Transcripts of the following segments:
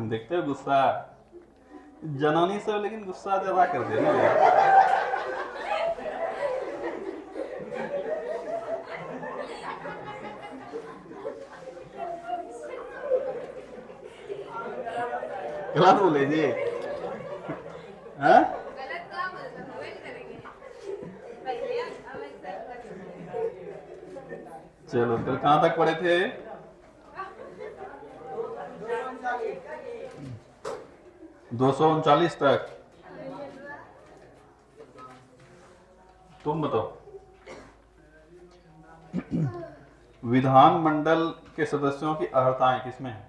देखते हो गुस्सा जनानी सब, लेकिन गुस्सा ज्यादा कर दे ना। गलत बोले जी। हाँ? चलो कल कहाँ तक पढ़े थे? 239 तक। तुम बताओ। विधानमंडल के सदस्यों की अर्हताएं किसमें है?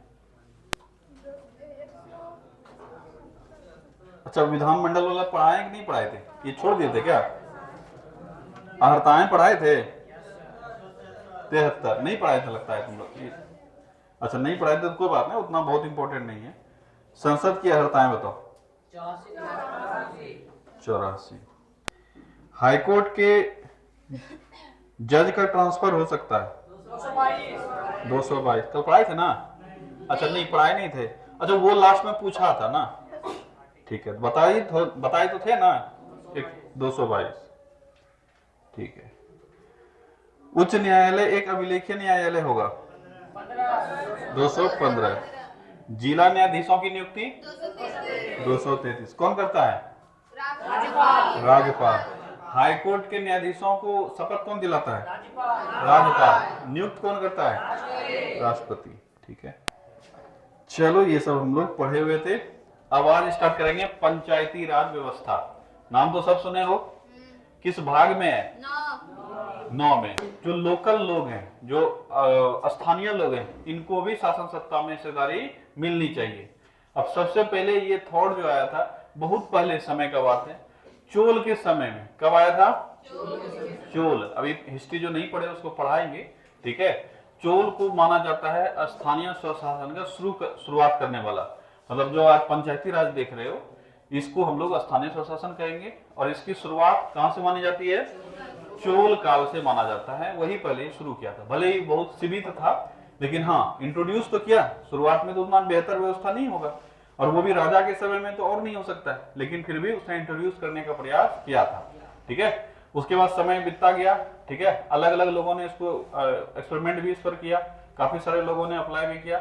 अच्छा, विधानमंडल वाला पढ़ाए कि नहीं पढ़ाए थे? ये छोड़ दिए थे क्या? अर्हताएं पढ़ाए थे? 73 नहीं पढ़ाए थे लगता है तुम लोग। अच्छा नहीं पढ़ाए थे तो कोई बात नहीं, उतना बहुत इंपॉर्टेंट नहीं है। संसद की अर्हताएं बताओ। 84। हाईकोर्ट के जज का ट्रांसफर हो सकता है 222। कल पढ़ाए थे ना? अच्छा नहीं पढ़ाए नहीं थे। अच्छा वो लास्ट में पूछा था ना, ठीक है बताए तो थे ना। 222 ठीक है। उच्च न्यायालय एक अभिलेखीय न्यायालय होगा 215। जिला न्यायाधीशों की नियुक्ति 233 कौन करता है? राज्यपाल। हाईकोर्ट के न्यायाधीशों को शपथ कौन दिलाता है? राज्यपाल। नियुक्त कौन करता है? राष्ट्रपति। ठीक है, चलो ये सब हम लोग पढ़े हुए थे। अब आज स्टार्ट करेंगे पंचायती राज व्यवस्था। नाम तो सब सुने हो। किस भाग में है? 9 में। जो लोकल लोग हैं, जो स्थानीय लोग हैं, इनको भी शासन सत्ता में हिस्सेदारी मिलनी चाहिए। अब सबसे पहले ये थॉट जो आया था, बहुत पहले समय का बात है, चोल के समय में। कब आया था? चोल। अभी हिस्ट्री जो नहीं पढ़े उसको पढ़ाएंगे, ठीक है। चोल को माना जाता है स्थानीय स्वशासन का शुरुआत करने वाला। मतलब जो आज पंचायती राज देख रहे हो, इसको हम लोग स्थानीय स्वशासन कहेंगे। और इसकी शुरुआत कहां से मानी जाती है? चोल काल से माना जाता है। वही पहले शुरू किया था, भले ही बहुत सीमित था, लेकिन हाँ इंट्रोड्यूस तो किया। शुरुआत में तो उतना बेहतर व्यवस्था नहीं होगा, और वो भी राजा के समय में तो और नहीं हो सकता है, लेकिन फिर भी उसने इंट्रोड्यूस करने का प्रयास किया था, ठीक है। उसके बाद समय बीतता गया, ठीक है। अलग अलग लोगों ने इसको एक्सपेरिमेंट भी इस पर किया, काफी सारे लोगों ने अप्लाई भी किया।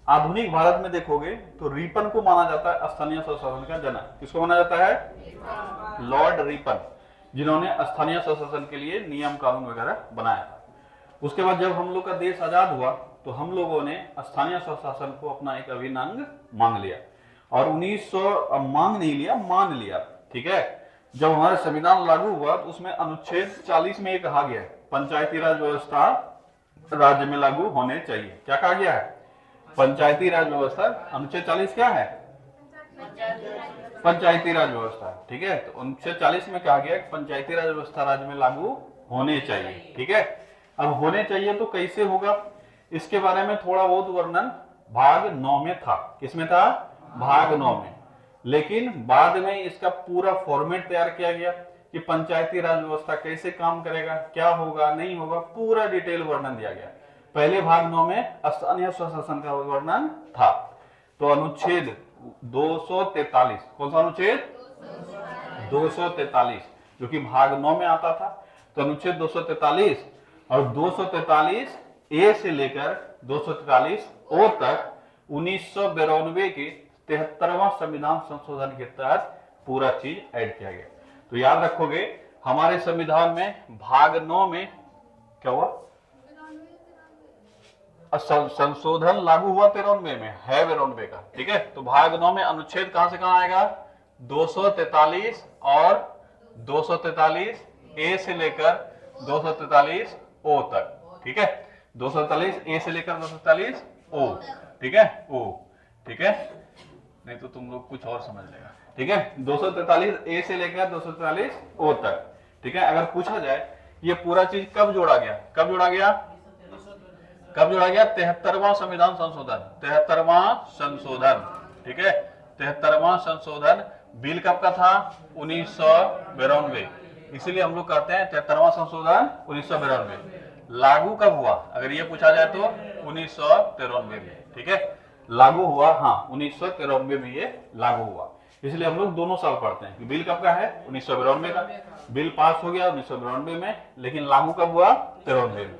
आधुनिक भारत में देखोगे तो रिपन को माना जाता है स्थानीय स्वशासन का जनक। किसको माना जाता है? लॉर्ड रिपन, जिन्होंने स्थानीय स्वशासन के लिए नियम कानून वगैरह बनाया था। उसके बाद जब हम लोग का देश आजाद हुआ तो हम लोगों ने स्थानीय स्वशासन को अपना एक अभिन्न अंग मांग लिया। और 1900 मांग नहीं लिया, मान लिया, ठीक है। जब हमारा संविधान लागू हुआ तो उसमें अनुच्छेद 40 में कहा गया है पंचायती राज व्यवस्था राज्य में लागू होने चाहिए। क्या कहा गया है? पंचायती राज व्यवस्था। अनुच्छेद 40 क्या है? पंचायती राज व्यवस्था, ठीक है। तो अनुच्छेद 40 में कहा गया पंचायती राज व्यवस्था राज्य में लागू होने चाहिए, ठीक है। अब होने चाहिए तो कैसे होगा, इसके बारे में थोड़ा बहुत वर्णन भाग 9 में था। किसमें था? भाग 9 में। लेकिन बाद में इसका पूरा फॉर्मेट तैयार किया गया कि पंचायती राज व्यवस्था कैसे काम करेगा, क्या होगा, नहीं होगा, पूरा डिटेल वर्णन दिया गया। पहले भाग 9 में स्थानीय स्वशासन का वर्णन था। तो अनुच्छेद 243, कौन सा अनुच्छेद? 243, जो कि भाग 9 में आता था। तो अनुच्छेद 243 और 243 ए से लेकर 243 ओ तक 1992 के 73वां संविधान संशोधन के तहत पूरा चीज ऐड किया गया। तो याद रखोगे हमारे संविधान में भाग 9 में क्या हुआ? संशोधन लागू हुआ 93 में, है 92 का, ठीक है। तो भाग 9 में अनुच्छेद कहां से कहां आएगा? 243 और 243 ए से लेकर 243 ओ तक, ठीक है। 243 ए से लेकर 243 ओ, ठीक है, ओ, ठीक है। नहीं तो तुम लोग कुछ और समझ लेगा, ठीक है। 243 ए से लेकर 243 ओ तक, ठीक है। अगर पूछा जाए ये पूरा चीज कब जोड़ा गया, कब जोड़ा गया, कब जोड़ा गया? 73वां संविधान संशोधन, 73वां संशोधन, ठीक है। 73वां संशोधन बिल कब का था? 1992। इसीलिए हम लोग कहते हैं 73वां संशोधन 1992। लागू कब हुआ, अगर ये पूछा जाए तो 1993 में, ठीक है। लागू हुआ, हाँ 1993 में ये लागू हुआ, इसलिए हम लोग दोनों साल पढ़ते हैं कि बिल कब का है, 1992 का। बिल पास हो गया 1992 में, लेकिन लागू कब हुआ, 93 में।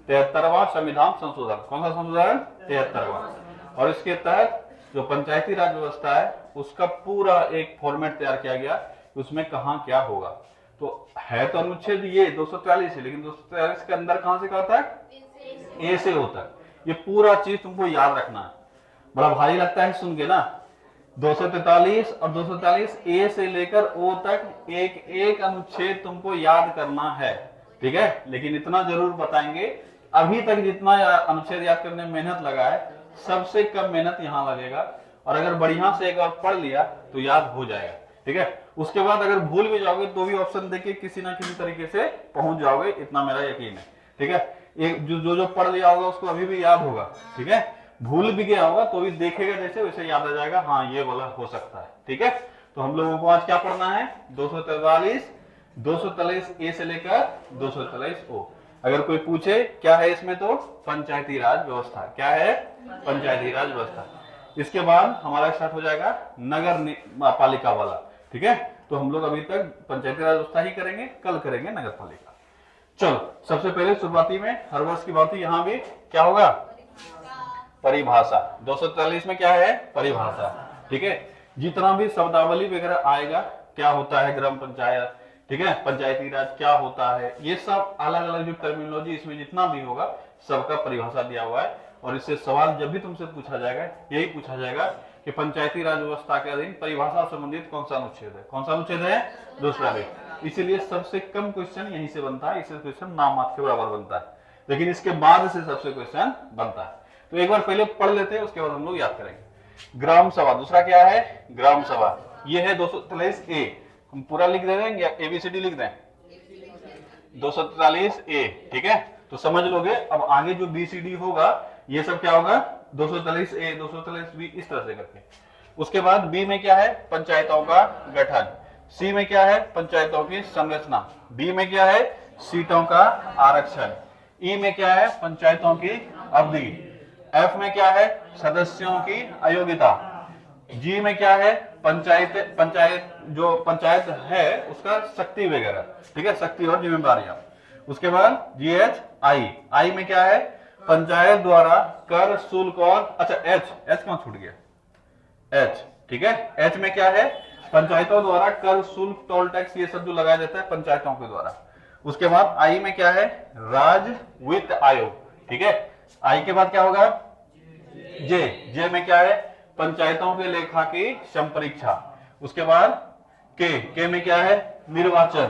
73वां संविधान संशोधन, कौन सा संशोधन, 73वां। और इसके तहत जो पंचायती राज व्यवस्था है उसका पूरा एक फॉर्मेट तैयार किया गया, उसमें कहाँ क्या होगा। तो है तो अनुच्छेद ये 243 है, लेकिन 243 के अंदर कहां से कहा था, ए से होता है। ये पूरा चीज तुमको याद रखना है, बड़ा भारी लगता है सुन के ना। 243 और 243 ए से लेकर ओ तक एक एक अनुच्छेद तुमको याद करना है, ठीक है। लेकिन इतना जरूर बताएंगे, अभी तक जितना अनुच्छेद याद करने में मेहनत लगा है, सबसे कम मेहनत यहाँ लगेगा। और अगर बढ़िया से एक बार पढ़ लिया तो याद हो जाएगा, ठीक है। उसके बाद अगर भूल भी जाओगे तो भी ऑप्शन देके किसी ना किसी तरीके से पहुंच जाओगे, इतना मेरा यकीन है, ठीक है। एक जो पढ़ लिया होगा उसको अभी भी याद होगा, ठीक है। भूल भी गया होगा तो भी देखेगा जैसे वैसे याद आ जाएगा, हाँ ये वाला हो सकता है, ठीक है। तो हम लोगों को आज क्या पढ़ना है, 243 ए से लेकर 243 ओ। अगर कोई पूछे क्या है इसमें, तो पंचायती राज व्यवस्था। क्या है, पंचायती राज व्यवस्था। इसके बाद हमारा स्टार्ट हो जाएगा नगर पालिका वाला, ठीक है। तो हम लोग अभी तक पंचायती राज व्यवस्था ही करेंगे, कल करेंगे नगर पालिका। चलो सबसे पहले शुरुआती में हर वर्ष की बात, यहाँ भी क्या होगा, परिभाषा। 243 में क्या है, परिभाषा, ठीक है। जितना भी शब्दावली वगैरह आएगा, क्या होता है ग्राम पंचायत, ठीक है, पंचायती राज क्या होता है, ये सब अलग अलग जो टर्मिनोलॉजी इसमें जितना भी होगा सबका परिभाषा दिया हुआ है। और इससे सवाल जब भी तुमसे पूछा जाएगा, यही पूछा जाएगा कि पंचायती राज व्यवस्था के अधीन परिभाषा संबंधित कौन सा अनुच्छेद है, कौन सा अनुच्छेद है, 243। इसीलिए सबसे कम क्वेश्चन यहीं से बनता है, इससे क्वेश्चन नाम मात्र के बराबर बनता है, लेकिन इसके बाद से सबसे क्वेश्चन बनता है। तो एक बार पहले पढ़ लेते हैं, उसके बाद हम लोग याद करेंगे। ग्राम सभा, दूसरा क्या है, ग्राम सभा। ये है 243 ए, हम पूरा लिख दे दें या एबीसीडी लिख दें, 243 ए, ठीक है। तो समझ लोगे, अब आगे जो बीसीडी होगा ये सब क्या होगा, 243 ए, 243 बी, इस तरह से करके। उसके बाद बी में क्या है, पंचायतों का गठन। सी में क्या है, पंचायतों की संरचना। डी में क्या है, सीटों का आरक्षण। ई में क्या है, पंचायतों की अवधि। एफ में क्या है, सदस्यों की अयोग्यता। जी में क्या है, पंचायत जो पंचायत है उसका शक्ति वगैरह, ठीक है, शक्ति और जिम्मेदारियां। उसके बाद जीएच आई में क्या है, पंचायत द्वारा कर, शुल्क और, अच्छा एच कहां छूट गया, एच, ठीक है। एच में क्या है, पंचायतों द्वारा कर, शुल्क, टोल टैक्स, ये सब जो लगाया जाता है पंचायतों के द्वारा। उसके बाद आई में क्या है, राज्य वित्त आयोग, ठीक है। आई के बाद क्या होगा, जे में क्या है, पंचायतों के लेखा की संपरीक्षा। उसके बाद के में क्या है, निर्वाचन,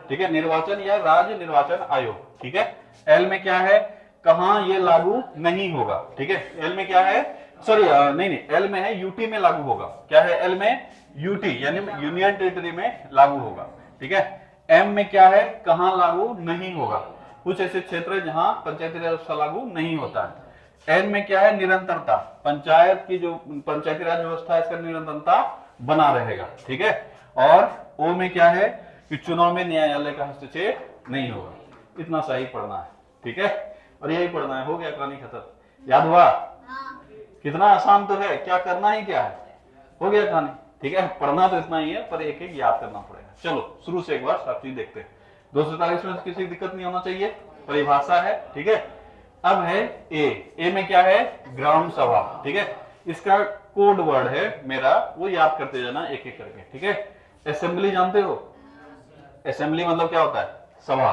ठीक है, निर्वाचन या राज्य निर्वाचन आयोग, ठीक है। एल में क्या है, कहां ये लागू नहीं होगा, ठीक है। एल में क्या है, सॉरी नहीं, एल में है यूटी में लागू होगा। क्या है, एल में यूटी यानी यूनियन टेरिटरी में लागू होगा, ठीक है। एम में क्या है, कहां लागू नहीं होगा, कुछ ऐसे क्षेत्र है जहां पंचायती राज व्यवस्था लागू नहीं होता है। एन में क्या है, निरंतरता, पंचायत की जो पंचायती राज व्यवस्था है इसका निरंतरता बना रहेगा, ठीक है। और ओ में क्या है कि चुनाव में न्यायालय का हस्तक्षेप नहीं होगा। इतना सही पढ़ना है, ठीक है, और यही पढ़ना है, हो गया, कहानी खत्म। याद हुआ, कितना आसान तो है, क्या करना ही क्या है, हो गया कहानी, ठीक है। पढ़ना तो इतना ही है, पर एक एक याद करना पड़ेगा। चलो शुरू से एक बार सब चीज देखते हैं। 243 में किसी दिक्कत नहीं होना चाहिए, परिभाषा है, ठीक है। अब है ए में क्या है, ग्राम सभा, ठीक है। इसका कोड वर्ड है मेरा, वो याद करते जाना एक एक करके, ठीक है। असेंबली जानते हो, असेंबली मतलब क्या होता है, सभा,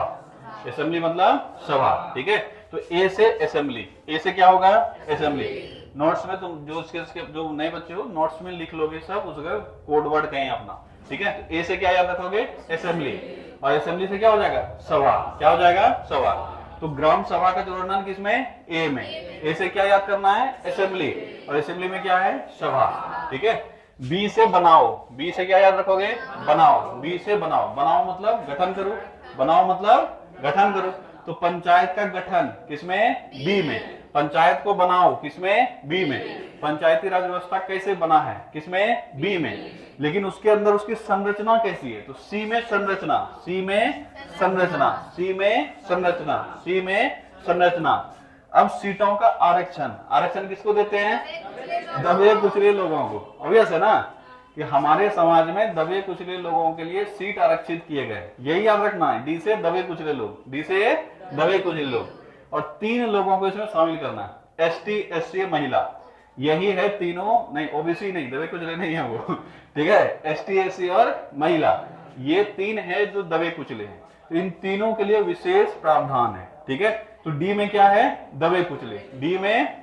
असेंबली मतलब सभा, ठीक है। तो ए से असेंबली, ए से क्या होगा, असेंबली। नोट्स में तुम जो नए बच्चे हो नोट्स में लिख लोगे सब, उसका कोड वर्ड कहें अपना, ठीक है। तो ए से क्या याद रखोगे, असेंबली, और असेंबली से क्या हो जाएगा, सभा, क्या हो जाएगा, सभा। तो ग्राम सभा का जो वर्णन किसमें, ए में। ए से क्या याद करना है, असेंबली, और असेंबली में क्या है, सभा, ठीक है। बी से बनाओ, बी से क्या याद रखोगे, बनाओ, बी से बनाओ, बनाओ मतलब गठन करो, बनाओ मतलब गठन करो। तो पंचायत का गठन किसमें, बी में। पंचायत को बनाओ किसमें, बी में। पंचायती राज व्यवस्था कैसे बना है, किसमें, बी में। लेकिन उसके अंदर उसकी संरचना कैसी है, तो सी में संरचना, सी में संरचना, सी में संरचना, सी में संरचना। अब सीटों का आरक्षण, आरक्षण किसको देते हैं? दबे कुचले लोगों को। ऑब्वियस है ना कि हमारे समाज में दबे कुचले लोगों के लिए सीट आरक्षित किए गए, यही याद रखना है। डी से दबे कुचले लोग, डी से दबे कुचले लोग, और 3 लोगों को इसमें शामिल करना है, एसटी, एससी, महिला। यही है तीनों, नहीं ओबीसी नहीं, दबे कुचले नहीं है वो, ठीक है, एसटी, एससी और महिला, ये 3 है जो दबे कुचले हैं। तो इन तीनों के लिए विशेष प्रावधान है, ठीक है। तो डी में क्या है? दबे कुचले, डी में,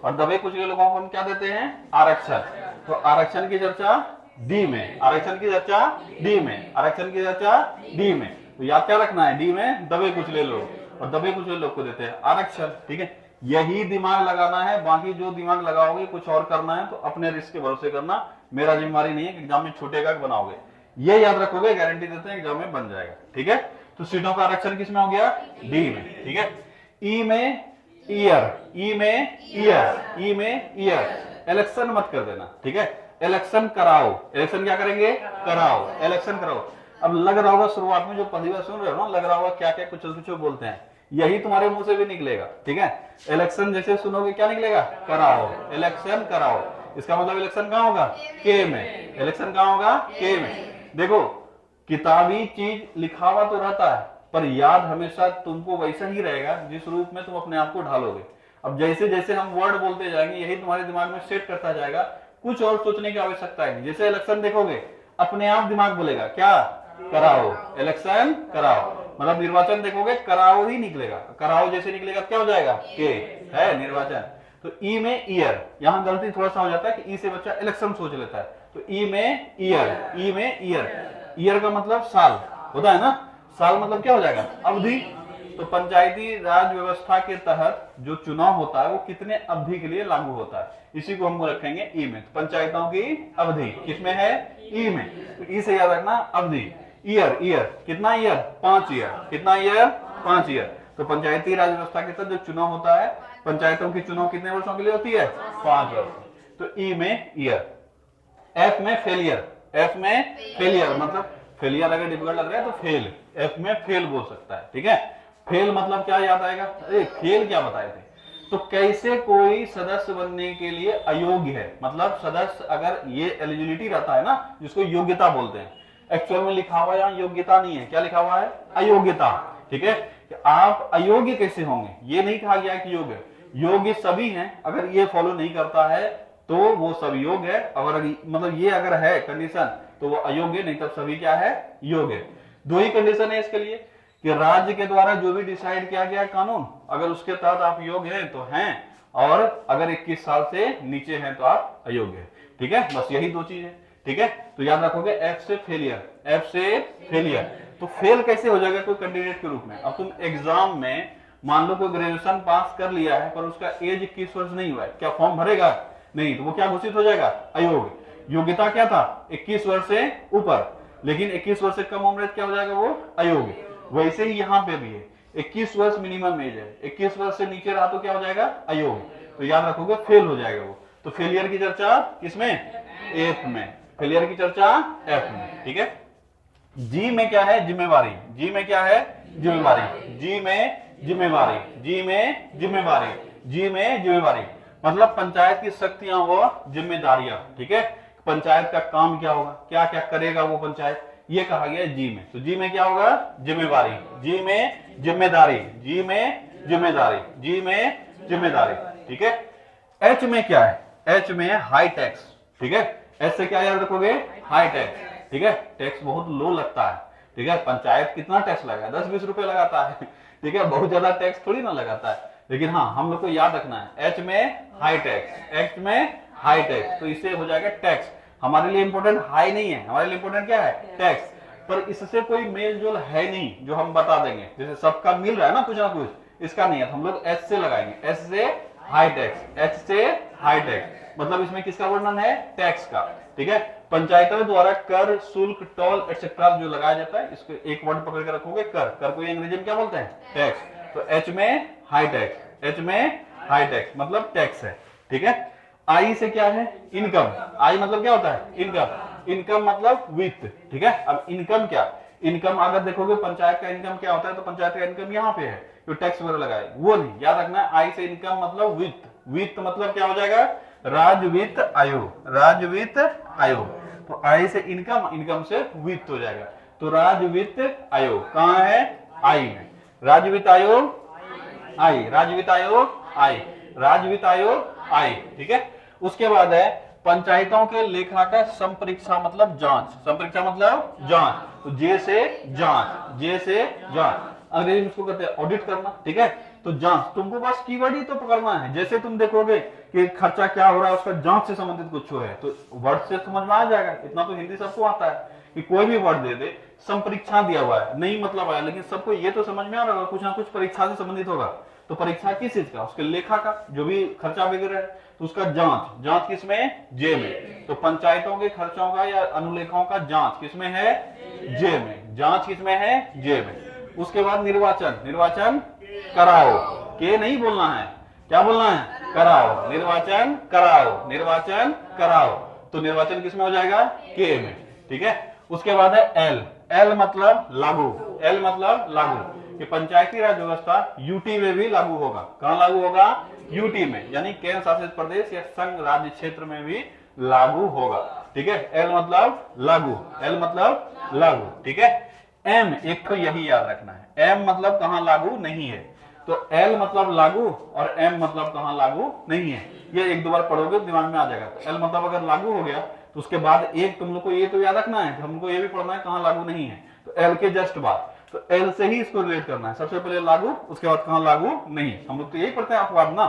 और दबे कुचले लोगों को हम क्या देते हैं? आरक्षण। तो आरक्षण की चर्चा डी में, आरक्षण की चर्चा डी में, आरक्षण की चर्चा डी में। तो याद क्या रखना है? डी में दबे कुचले लोग, और दबे कुचले लोग को देते हैं आरक्षण, ठीक है। यही दिमाग लगाना है, बाकी जो दिमाग लगाओगे कुछ और करना है तो अपने रिस्क के भरोसे करना, मेरा जिम्मेवारी नहीं है कि एग्जाम में छूटेगा कि बनाओगे। ये याद रखोगे, गारंटी देते हैं एग्जाम में बन जाएगा, ठीक है। तो सीटों का आरक्षण किसमें हो गया? डी में, ठीक है। ई में ईयर, ई में ईयर, ई में ईयर, इलेक्शन मत कर देना, ठीक है। इलेक्शन कराओ, इलेक्शन क्या करेंगे? कराओ, इलेक्शन कराओ। अब लग रहा होगा शुरुआत में जो पहली बार सुन रहे हो ना, लग रहा होगा क्या क्या कुछ कुछ बोलते हैं, यही तुम्हारे मुंह से भी निकलेगा, ठीक है। इलेक्शन जैसे सुनोगे क्या निकलेगा? कराओ, इलेक्शन कराओ। इसका मतलब इलेक्शन कहाँ होगा? के में। इलेक्शन कहाँ होगा? के में। देखो किताबी चीज लिखा हुआ तो रहता है, पर याद हमेशा तुमको वैसा ही रहेगा जिस रूप में तुम अपने आप को ढालोगे। अब जैसे जैसे हम वर्ड बोलते जाएंगे यही तुम्हारे दिमाग में सेट करता जाएगा, कुछ और सोचने की आवश्यकता है। जैसे इलेक्शन देखोगे अपने आप दिमाग बोलेगा क्या? कराओ, इलेक्शन कराओ। मतलब निर्वाचन देखोगे कराओ ही निकलेगा, कराओ जैसे निकलेगा क्या हो जाएगा? के है निर्वाचन। तो ई में ईयर, यहां गलती थोड़ा सा हो जाता है कि ई से बच्चा इलेक्शन सोच लेता है, तो ई में ईयर, ई में ईयर। ईयर का मतलब साल होता है ना, साल मतलब क्या हो जाएगा? अवधि। तो पंचायती राज व्यवस्था के तहत जो चुनाव होता है वो कितने अवधि के लिए लागू होता है, इसी को हम रखेंगे ई में। तो पंचायतों की अवधि किसमें है? ई में। तो ई से याद रखना अवधि। ईयर, ईयर कितना? ईयर 5 ईयर, कितना ईयर? 5 ईयर। तो पंचायती राज व्यवस्था के तहत जो चुनाव होता है, पंचायतों की चुनाव कितने वर्षों के लिए होती है? 5 वर्ष। तो ई में ईयर। एफ में फेलियर, एफ में फेलियर मतलब फेलियर अगर डिफिकल्ट लग रहा है तो फेल, एफ में फेल बोल सकता है, ठीक है। फेल मतलब क्या याद आएगा? अरे फेल क्या बताए थे? तो कैसे कोई सदस्य बनने के लिए अयोग्य है, मतलब सदस्य अगर ये एलिजिबिलिटी रहता है ना, जिसको योग्यता बोलते हैं, एक्चुअल में लिखा हुआ यहाँ योग्यता नहीं है, क्या लिखा हुआ है? अयोग्यता, ठीक है। कि आप अयोग्य कैसे होंगे? ये नहीं कहा गया कि योग्य, योग्य सभी हैं। अगर ये फॉलो नहीं करता है तो वो सब योग्य है, और मतलब ये अगर है कंडीशन तो वो अयोग्य, नहीं तब सभी क्या है? योग्य। 2 ही कंडीशन है इसके लिए कि राज्य के द्वारा जो भी डिसाइड किया गया कानून, अगर उसके तहत आप योग्य हैं तो हैं, और अगर 21 साल से नीचे हैं तो आप अयोग्य हैं, ठीक है। बस यही 2 चीज है, ठीक है। तो याद रखोगे एफ से फेलियर, एफ से फेलियर। तो फेल कैसे हो जाएगा कोई कैंडिडेट के रूप में? अब तुम एग्जाम में मान लो कोई ग्रेजुएशन पास कर लिया है पर उसका एज 21 वर्ष नहीं हुआ है, क्या फॉर्म भरेगा? नहीं, तो वो क्या घोषित हो जाएगा? अयोग्य। योग्यता क्या था? 21 वर्ष से ऊपर, लेकिन 21 वर्ष से कम उम्र क्या हो जाएगा? वो अयोग्य। वैसे ही यहाँ पे भी है, 21 वर्ष मिनिमम एज है, 21 वर्ष से नीचे रहा तो क्या हो जाएगा? अयोग्य। तो याद रखोगे फेल हो जाएगा वो। तो फेलियर की चर्चा किसमें? एफ में। फेलियर की चर्चा एफ में, ठीक है। जी में क्या है? जिम्मेवारी। जी में क्या है? जिम्मेवारी। जी में जिम्मेवारी, जी में जिम्मेवारी, जी में जिम्मेवारी मतलब पंचायत की शक्तियां व जिम्मेदारियां, ठीक है। पंचायत का काम क्या होगा, क्या क्या करेगा वो पंचायत, ये कहा गया जी में। तो जी में क्या होगा? जिम्मेवारी। जी में जिम्मेदारी, जी में जिम्मेदारी, जी में जिम्मेदारी, ठीक है। एच में क्या है? एच में हाई टैक्स, ठीक है। एच से क्या याद रखोगे? हाई टैक्स, ठीक है। टैक्स बहुत लो लगता है, ठीक है। पंचायत कितना टैक्स लगाए? 10-20 रुपए लगाता है, ठीक है। बहुत ज्यादा टैक्स थोड़ी ना लगाता है, लेकिन हाँ हम लोग को याद रखना है एच में हाई टैक्स, एच में हाई टैक्स। तो इससे हो जाएगा टैक्स। हमारे लिए इंपोर्टेंट हाई नहीं है, हमारे लिए इंपोर्टेंट क्या है? टैक्स। पर इससे कोई मेल जोल है नहीं जो हम बता देंगे, जैसे सबका मिल रहा है ना कुछ ना कुछ, इसका नहीं है। हम लोग एच से लगाएंगे, एच से हाई टैक्स, एच से हाई टैक्स मतलब इसमें किसका वर्णन है? टैक्स का, ठीक है। पंचायतों द्वारा कर, शुल्क, टोल एक्सेट्रा जो लगाया जाता है, इसको एक वर्ड पकड़ के रखोगे, कर। कर को अंग्रेजी में क्या बोलते हैं? टैक्स। तो एच में हाई टैक्स, एच में हाई टैक्स मतलब टैक्स है, ठीक है। आई से क्या है? इनकम। आई मतलब क्या होता है? इनकम। इनकम मतलब वित्त, ठीक है। अब इनकम क्या? इनकम अगर देखोगे पंचायत का इनकम क्या होता है, तो पंचायत का इनकम यहाँ पे है, जो टैक्स वगैरह लगाए, वो नहीं, याद रखना है। आय से इनकम मतलब वित्त, वित्त मतलब क्या हो जाएगा, राज्य वित्त आयोग, राज्य वित्त आयोग। तो आय से इनकम, इनकम से वित्त हो जाएगा। तो राज्य वित्त आयोग कहाँ है, आय में। राज्य वित्त आयोग आय, राज्य वित्त आयोग आय, राज्य वित्त आयोग आय, ठीक है। उसके बाद है पंचायतों के लेखा का संपरीक्षा मतलब जांच, संपरीक्षा मतलब जांच, तो जे से जांच, जे से जांच, अंग्रेजी में इसको कहते हैं ऑडिट करना, ठीक है। तो जांच, तुमको बस कीवर्ड ही तो पकड़ना है। जैसे तुम देखोगे कि खर्चा क्या हो रहा है, उसका जांच से संबंधित कुछ है तो वर्ड से समझ में आ जाएगा। इतना तो हिंदी सबको आता है कि कोई भी वर्ड दे दे, संपरीक्षा दिया हुआ है, नहीं मतलब आया, लेकिन सबको ये तो समझ में आ रहा होगा कुछ ना कुछ परीक्षा से संबंधित होगा। तो परीक्षा किस चीज का, उसके लेखा का, जो भी खर्चा वगैरह है, तो उसका जांच, जांच किसमें, जे में। तो पंचायतों के खर्चों का या अनुलेखों का जांच किसमें है, जे में, जांच किसमें है, जे में। उसके बाद निर्वाचन, निर्वाचन कराओ, के नहीं बोलना है, क्या बोलना है, कराओ, निर्वाचन कराओ, निर्वाचन कराओ। तो निर्वाचन किसमें हो जाएगा, के में, ठीक है। उसके बाद है एल, एल मतलब लागू, एल मतलब लागू, कि पंचायती राज व्यवस्था यूटी में भी लागू होगा। कहां लागू होगा, यूटी में, यानी केंद्र शासित प्रदेश या संघ राज्य क्षेत्र में भी लागू होगा, ठीक है। एल मतलब लागू, एल मतलब लागू, ठीक है। एम, एक तो यही याद रखना है, एम मतलब कहां लागू नहीं है, तो एल मतलब लागू और एम मतलब कहां लागू नहीं है। ये एक दो बार पढ़ोगे दिमाग में आ जाएगा। तो एल मतलब अगर लागू हो गया तो उसके बाद एक तुम लोग को ये तो याद रखना है, हमको ये भी पढ़ना है कहां लागू नहीं है, तो एल के जस्ट बाद, तो एल से ही इसको रिलेट करना है, सबसे पहले लागू, उसके बाद कहां लागू नहीं। हम लोग तो यही पढ़ते हैं अपवाद ना,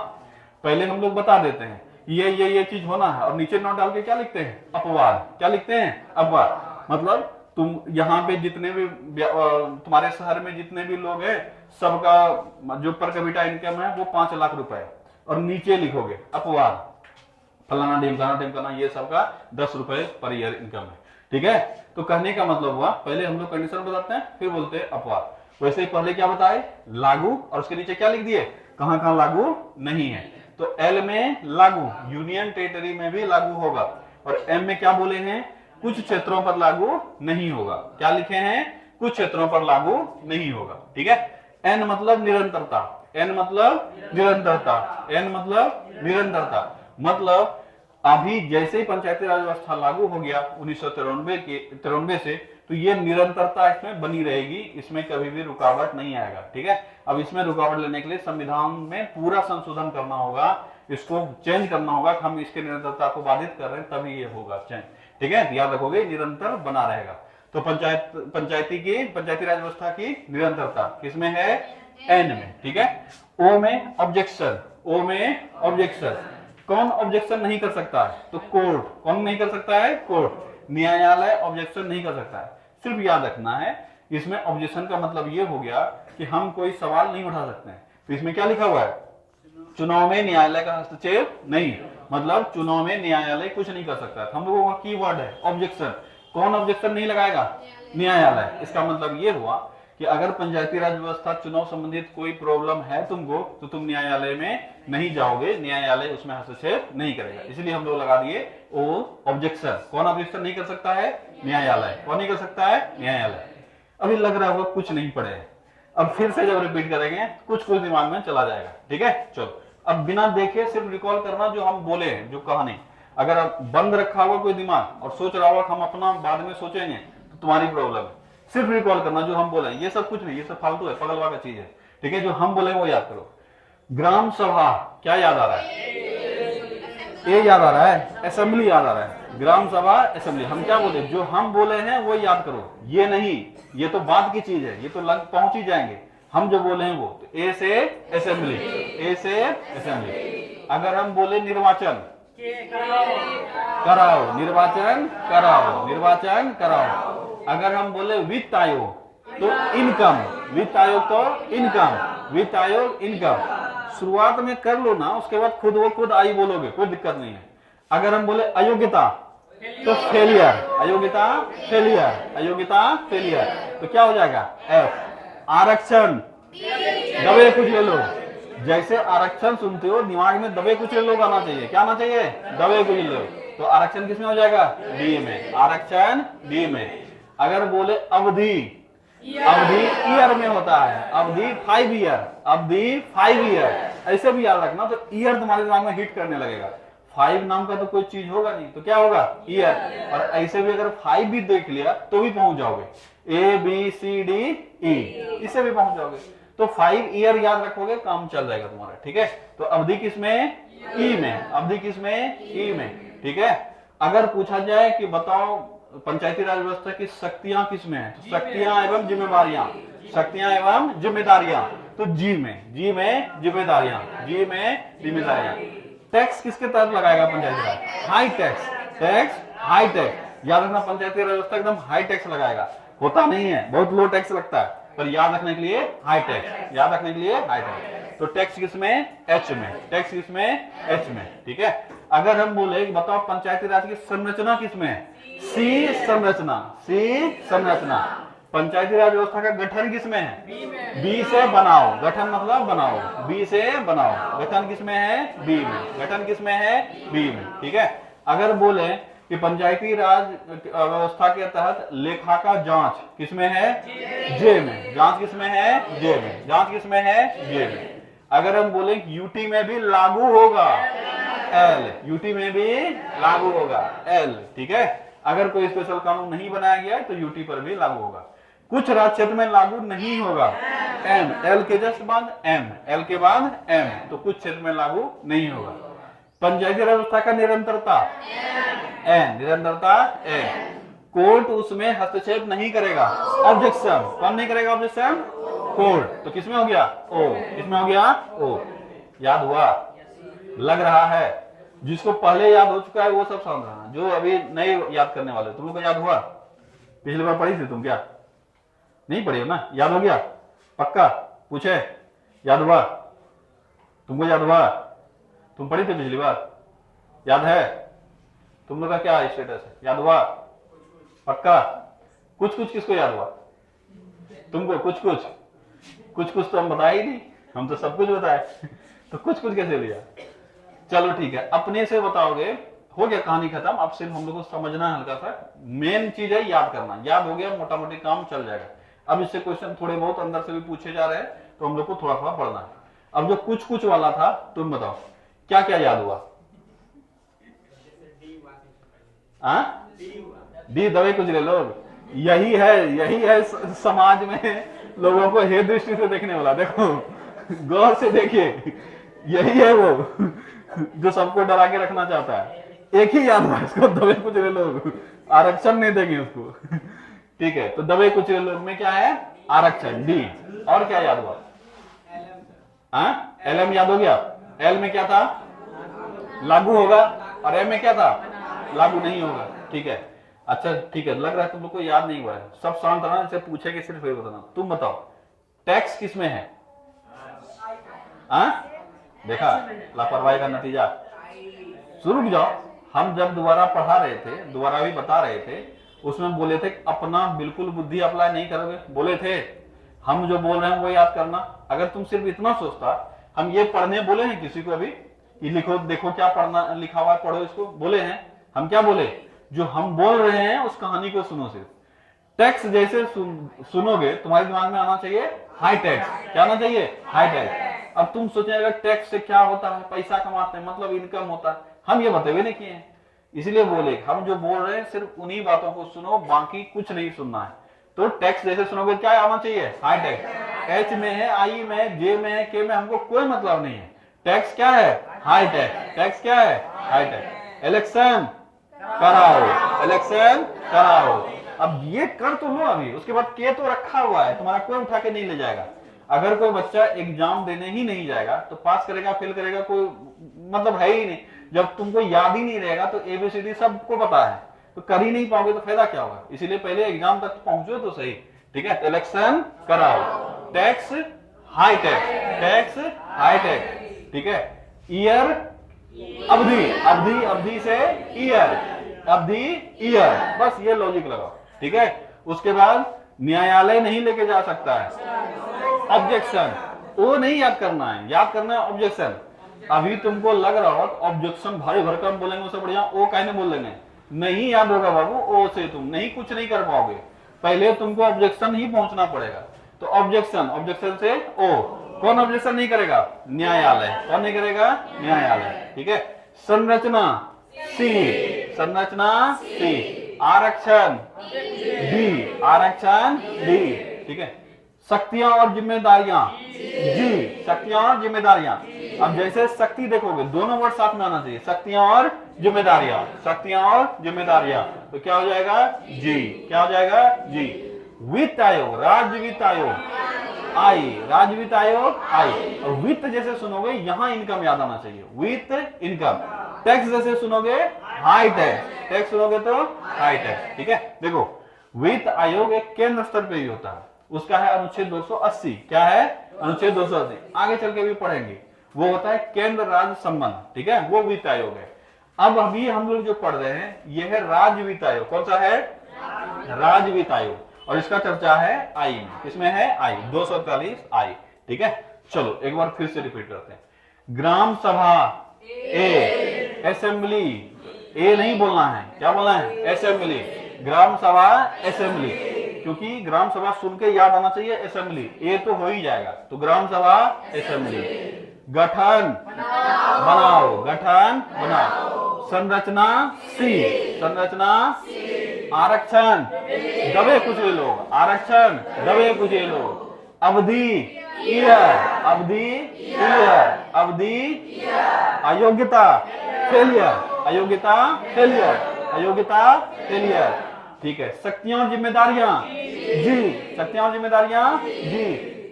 पहले हम लोग बता देते हैं ये चीज होना है और नीचे नोट डाल के क्या लिखते हैं, अपवाद, क्या लिखते हैं, अपवाद। मतलब तुम यहाँ पे जितने भी तुम्हारे शहर में जितने भी लोग हैं, सबका जो पर कैपिटा इनकम है वो 5 लाख रुपए, और नीचे लिखोगे अपवाद, फलाना ढिमकाना ये सबका 10 रुपए पर ईयर इनकम है, ठीक है। तो कहने का मतलब हुआ, पहले हम लोग कंडीशन बताते हैं फिर बोलते हैं अपवाद। वैसे ही पहले क्या बताए, लागू, और उसके नीचे क्या लिख दिए, कहां कहां लागू नहीं है। तो एल में लागू, यूनियन टेरिटरी में भी लागू होगा, और एम में क्या बोले हैं, कुछ क्षेत्रों पर लागू नहीं होगा। क्या लिखे हैं, कुछ क्षेत्रों पर लागू नहीं होगा, ठीक है। एन मतलब निरंतरता, एन मतलब निरंतरता, एन मतलब निरंतरता, मतलब अभी जैसे ही पंचायती राज व्यवस्था लागू हो गया 1993 से, तो ये निरंतरता इसमें बनी रहेगी, इसमें कभी भी रुकावट नहीं आएगा, ठीक है। अब इसमें रुकावट लेने के लिए संविधान में पूरा संशोधन करना होगा, इसको चेंज करना होगा, हम इसके निरंतरता को बाधित कर रहे हैं तभी ये होगा चेंज, ठीक है। याद रखोगे निरंतर बना रहेगा। तो पंचायती राज व्यवस्था की निरंतरता किसमें है, एन में, ठीक है। ओ में ऑब्जेक्शन, ओ में ऑब्जेक्शन, कौन ऑब्जेक्शन नहीं कर सकता है, तो कोर्ट, कौन नहीं कर सकता है, कोर्ट, न्यायालय ऑब्जेक्शन नहीं कर सकता है। सिर्फ याद रखना है, इसमें ऑब्जेक्शन का मतलब ये हो गया कि हम कोई सवाल नहीं उठा सकते हैं। तो इसमें क्या लिखा हुआ है, चुनाव में न्यायालय का हस्तक्षेप नहीं, मतलब चुनाव में न्यायालय कुछ नहीं कर सकता है। हम लोगों का कीवर्ड है ऑब्जेक्शन, कौन ऑब्जेक्शन नहीं लगाएगा, न्यायालय। इसका मतलब ये हुआ कि अगर पंचायती राज व्यवस्था चुनाव संबंधित कोई प्रॉब्लम है तुमको, तो तुम न्यायालय में नहीं जाओगे, न्यायालय उसमें हस्तक्षेप नहीं करेगा। इसलिए हम लोग लगा दिए ओ ऑब्जेक्शन, कौन ऑब्जेक्शन नहीं कर सकता है, न्यायालय, कौन नहीं कर सकता है, न्यायालय। अभी लग रहा होगा कुछ नहीं पढ़े, अब फिर से जब रिपीट करेंगे कुछ कुछ दिमाग में चला जाएगा, ठीक है। चलो अब बिना देखे सिर्फ रिकॉल करना जो हम बोले, जो कहानी, अगर बंद रखा हुआ कोई दिमाग और सोच रहा हुआ हम अपना बाद में सोचेंगे तो तुम्हारी प्रॉब्लम है। सिर्फ रिकॉल करना जो हम बोले, ये सब कुछ नहीं, ये सब फालतू है, पगलवा का चीज है, ठीक है। जो हम बोले वो याद करो। ग्राम सभा, क्या याद आ रहा है, ये याद आ रहा है, असेंबली याद आ रहा है, ग्राम सभा असेंबली। हम क्या बोले, जो हम बोले हैं वो याद करो, ये नहीं, ये तो बाद की चीज है, ये तो लग पहुंच ही जाएंगे। हम जो बोले हैं वो, तो ए से असेंबली, ए से असेंबली। अगर हम बोले निर्वाचन कराओ, निर्वाचन कराओ, निर्वाचन कराओ। अगर हम बोले वित्त आयोग तो इनकम, वित्त आयोग तो इनकम, वित्त आयोग इनकम। शुरुआत में कर लो ना, उसके बाद खुद वो खुद आई बोलोगे, कोई दिक्कत नहीं है। अगर हम बोले अयोग्यता तो फेलियर, अयोग्यता फेलियर, अयोग्यता फेलियर, तो क्या हो जाएगा, एफ। आरक्षण, दबे कुछ ले लो, जैसे आरक्षण सुनते हो दिमाग में दबे कुछ लोग आना चाहिए, क्या आना चाहिए, दबे कुछ लोग। तो आरक्षण किसमें हो जाएगा, डी में, आरक्षण डी में। अगर बोले अवधि अवधि ईयर में होता है, अवधि 5 ईयर, अवधि 5 ईयर, ऐसे भी याद रखना। तो ईयर तुम्हारे दिमाग में हिट करने लगेगा। 5 नाम का तो कोई चीज होगा नहीं, तो क्या होगा? ईयर। और ऐसे भी अगर 5 भी देख लिया तो भी पहुंच जाओगे, ABCDE, इससे भी पहुंच जाओगे। तो 5 ईयर याद रखोगे, काम चल जाएगा तुम्हारा। ठीक है, तो अवधि किसमें? ई में। अवधि किसमें? ई में। ठीक है, अगर पूछा जाए कि बताओ पंचायती राज व्यवस्था की शक्तियां किसमें है, तो शक्तियां एवं जिम्मेवारियां, शक्तियां एवं जिम्मेदारियां, तो जी में, जी में जिम्मेदारियां, जी में जिम्मेदारियां। टैक्स किसके तहत लगाएगा panchayati raj? High tax, tax high tax. याद रखना, पंचायती राज व्यवस्था एकदम हाई टैक्स लगाएगा, होता नहीं है, बहुत लो टैक्स लगता है, पर याद रखने के लिए हाई टैक्स, याद रखने के लिए हाई टैक्स। तो टैक्स किसमें? एच में, टैक्स किसमें? एच में। ठीक है, अगर हम बोले कि बताओ पंचायती राज की संरचना किसमें है? सी संरचना, सी संरचना। पंचायती राज व्यवस्था का गठन किसमें है? बी से बनाओ, गठन मतलब बनाओ, बी से बनाओ। गठन किसमें है? बी में। गठन किसमें है? बी में। ठीक है, अगर बोले कि पंचायती राज व्यवस्था के तहत लेखा का जांच किसमें है? जे में। जांच किसमें है? जे में। जांच किसमें है? जे में। अगर हम बोले यूटी में भी लागू होगा, एल, यूटी में भी लागू होगा, एल। ठीक है, अगर कोई स्पेशल कानून नहीं बनाया गया तो यूटी पर भी लागू होगा। कुछ राज्य क्षेत्र में लागू नहीं होगा, एम, एल के जस्ट बाद एम, एल के बाद एम, तो कुछ क्षेत्र में लागू नहीं होगा। पंचायती राज व्यवस्था का निरंतरता, एन, निरंतरता एन। कोर्ट उसमें हस्तक्षेप नहीं करेगा, ऑब्जेक्शन। कौन नहीं करेगा ऑब्जेक्शन? कोर्ट। तो किसमें हो गया? ओ। किसमें हो गया? ओ। याद हुआ? लग रहा है? जिसको पहले याद हो चुका है वो सब समझ रहा है, जो अभी नए याद करने वाले, तुम लोग को याद हुआ? पिछली बार पढ़ी थी तुम क्या? नहीं पढ़ी हो ना? याद हो गया? पक्का? पूछे? याद हुआ? तुमको याद हुआ? तुम पढ़ी थी पिछली बार? याद है? तुम लोग का क्या स्टेटस है? याद हुआ? पक्का? कुछ कुछ किसको याद हुआ? तुमको कुछ कुछ? कुछ कुछ तो हम बताए ही नहीं, हम तो सब कुछ बताए तो कुछ कुछ कैसे लिया? चलो ठीक है, अपने से बताओगे, हो गया कहानी खत्म। अब सिर्फ हम लोग को समझना है हल्का सा, मेन चीज है याद करना। याद हो गया, मोटा मोटी काम चल जाएगा। अब इससे क्वेश्चन थोड़े बहुत अंदर से भी पूछे जा रहे हैं, तो हम लोग को थोड़ा थोड़ा पढ़ना है। अब जो कुछ कुछ वाला था, तुम बताओ क्या क्या याद हुआ? डी दबे कुछ ले लोग, यही है समाज में लोगों को हे दृष्टि से देखने वाला। देखो गौर से देखिए, यही है वो जो सबको डरा के रखना चाहता है। एक ही याद हुआ इसको, दबे कुचले लोग, आरक्षण नहीं देंगे उसको ठीक है, तो दबे कुचले लोग में क्या है? आरक्षण, डी। और क्या याद हुआ? एलएम याद हो गया? एल में क्या था? लागू होगा। और एम में क्या था? लागू नहीं होगा। ठीक है, अच्छा ठीक है, लग रहा है तुम लोग को याद नहीं हुआ है। सब शांत रहना, इसे पूछेगे सिर्फ ये बताना। तुम बताओ टैक्स किसमें है? देखा लापरवाही का नतीजा। रुक जाओ, हम जब दोबारा पढ़ा रहे थे, दोबारा भी बता रहे थे, उसमें बोले थे अपना बिल्कुल बुद्धि अप्लाई नहीं करोगे, बोले थे। हम जो बोल रहे हैं वो याद करना। अगर तुम सिर्फ इतना सोचता, हम ये पढ़ने बोले हैं किसी को अभी कि लिखो, देखो क्या पढ़ना लिखा हुआ है, पढ़ो इसको, बोले हैं? हम क्या बोले? जो हम बोल रहे हैं उस कहानी को सुनो। सिर्फ टैक्स जैसे सुनोगे तुम्हारे दिमाग में आना चाहिए हाई टैक्स। क्या आना चाहिए? High tax. अब तुम सोचेगा टैक्स से क्या होता है? पैसा कमाते हैं, मतलब इनकम होता है। हम ये बताए नहीं किए हैं, इसलिए बोले हम जो बोल रहे हैं सिर्फ उन्हीं बातों को सुनो, बाकी कुछ नहीं सुनना है। तो टैक्स जैसे सुनोगे क्या आना चाहिए? High tax. एच में है, आई में है, जे में है, के में, हमको कोई मतलब नहीं है। टैक्स क्या है? High tax. टैक्स क्या है? High tax. इलेक्शन कराओ, इलेक्शन कराओ। अब ये कर तो लो अभी, उसके बाद के तो रखा हुआ है, तुम्हारा कोई उठा के नहीं ले जाएगा। अगर कोई बच्चा एग्जाम देने ही नहीं जाएगा तो पास करेगा फेल करेगा कोई मतलब है ही नहीं। जब तुमको याद ही नहीं रहेगा तो एबीसीडी सबको पता है, तो कर ही नहीं पाओगे तो फायदा क्या होगा? इसीलिए पहले एग्जाम तक पहुंचो तो सही। ठीक है, इलेक्शन कराओ, tax high tax, tax high tax. ठीक है, ईयर अवधि, अवधि अवधि से ईयर, अवधि ईयर, बस ये लॉजिक लगाओ। ठीक है, उसके बाद न्यायालय नहीं लेके जा सकता है, ऑब्जेक्शन, वो नहीं याद करना है, याद करना है ऑब्जेक्शन। अभी तुमको लग रहा हो ऑब्जेक्शन भारी भरकम बोलेंगे उससे बढ़िया ओ कहने बोल लेंगे, नहीं याद होगा बाबू। ओ से तुम नहीं कुछ नहीं कर पाओगे। पहले तुमको ऑब्जेक्शन ही पहुंचना पड़ेगा। तो ऑब्जेक्शन, ऑब्जेक्शन से ओ, कौन ऑब्जेक्शन नहीं करेगा? न्यायालय। कौन नहीं करेगा? न्यायालय। ठीक है। संरचना सी, संरचना सी। आरक्षण डी, आरक्षण डी। ठीक है। शक्तियां और जिम्मेदारियां जी, शक्तियां और जिम्मेदारियां। अब जैसे शक्ति देखोगे, दोनों वर्ड साथ में आना चाहिए, शक्तियां और जिम्मेदारियां, शक्तियां और जिम्मेदारियां। तो क्या हो जाएगा? जी। क्या हो जाएगा? जी। वित्त आयोग, राज्य वित्त आयोग आई, राज्य वित्त आयोग आई। और वित्त जैसे सुनोगे यहां इनकम याद आना चाहिए, वित्त इनकम। टैक्स जैसे सुनोगे हाई टैक्स, टैक्स सुनोगे तो हाई टैक्स। ठीक है। देखो, वित्त आयोग एक केंद्र स्तर पे ही होता है, उसका है अनुच्छेद 280। क्या है? अनुच्छेद 280। आगे चल के भी पढ़ेंगे। वो होता है केंद्र राज्य संबंध। ठीक है, वो वित्त आयोग है। अब अभी हम लोग जो पढ़ रहे हैं ये है राज्य वित्त आयोग। कौन सा है? राज्य वित्त आयोग। और इसका चर्चा है आई में। किसमें है? आई, 243 आई। ठीक है। चलो एक बार फिर से रिपीट करते हैं। ग्राम सभा ए, असेंबली ए नहीं बोलना है, क्या बोलना है? असेंबली। ग्राम सभा असेंबली, क्योंकि ग्राम सभा सुन के याद आना चाहिए असेंबली, ए तो हो ही जाएगा। तो ग्राम सभा असेंबली। गठन बनाओ, गठन बनाओ। संरचना सी, संरचना। आरक्षण दबे कुचले लोग, आरक्षण दबे कुचले लोग। अवधि ईयर, अवधि ईयर, अवधि। अयोग्यता फेलियर, अयोग्यता फेलियर, अयोग्यता फेलियर। ठीक है। शक्तियां और जिम्मेदारियां जी, शक्तियां और जिम्मेदारियां जी।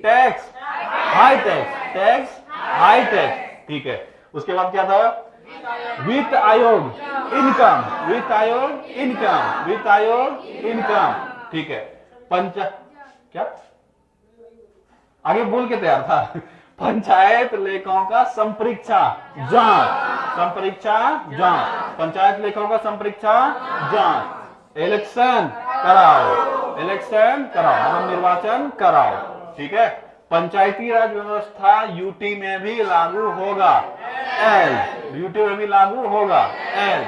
Tax high tax, tax high tax. ठीक है। उसके बाद क्या था? वित्त आयोग इनकम, वित्त आयोग इनकम, वित्त आयोग इनकम। ठीक है। क्या आगे बोल के तैयार था? पंचायत लेखाओं का संपरीक्षा जांच, संपरीक्षा जांच। पंचायत लेखाओं का संपरीक्षा जांच। इलेक्शन कराओ, इलेक्शन कराओ, मतलब निर्वाचन कराओ। ठीक है। पंचायती राज व्यवस्था यूटी में भी लागू होगा, एल, यूटी में भी लागू होगा, एल।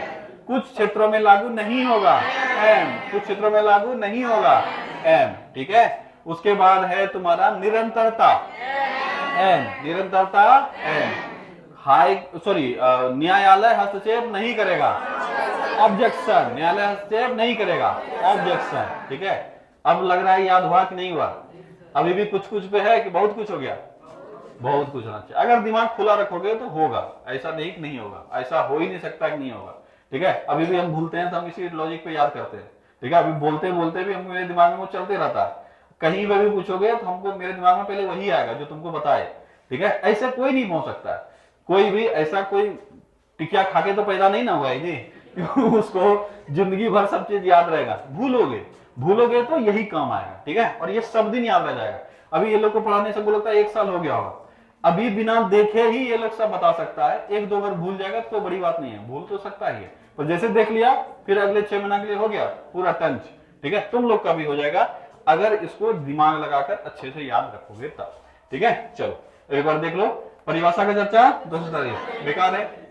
कुछ क्षेत्रों में लागू नहीं होगा, एम, कुछ क्षेत्रों में लागू नहीं होगा, एम। ठीक है। उसके बाद है तुम्हारा निरंतरता, एम, निरंतरता, एम। हाई न्यायालय हस्तक्षेप नहीं करेगा, ऑब्जेक्शन, न्यायालय हस्तक्षेप नहीं करेगा, ऑब्जेक्शन। ठीक है। अब लग रहा है याद हुआ कि नहीं हुआ? अभी भी कुछ कुछ पे है कि बहुत कुछ हो गया? बहुत कुछ होना चाहिए। अगर दिमाग खुला रखोगे तो होगा, ऐसा नहीं कि नहीं होगा, ऐसा हो ही नहीं सकता कि नहीं होगा। ठीक है। अभी भी हम भूलते हैं तो हम इसी लॉजिक पे याद करते हैं। ठीक है। अभी बोलते बोलते भी हम, मेरे दिमाग में वो चलते रहता है। कहीं पे भी पूछोगे तो हमको, मेरे दिमाग में पहले वही आएगा जो तुमको बताए। ठीक है। ऐसे कोई नहीं पहुंच सकता, कोई भी ऐसा कोई टिकिया खा के तो पैदा नहीं ना हुआ है जी उसको जिंदगी भर सब चीज याद रहेगा। भूलोगे, भूलोगे तो यही काम आएगा। ठीक है। और ये सब दिन याद रह जाएगा। अभी ये लोग को पढ़ाने से लगता है 1 साल हो गया होगा, अभी बिना देखे ही ये लोग सब बता सकता है। 1-2 बार भूल जाएगा तो बड़ी बात नहीं है, भूल तो सकता ही है, पर जैसे देख लिया फिर अगले 6 महीना के लिए हो गया पूरा टंच। ठीक है। तुम लोग का भी हो जाएगा अगर इसको दिमाग लगाकर अच्छे से याद रखोगे तब। ठीक है। चलो एक बार देख लो। परिभाषा का चर्चा 243 बेकार है।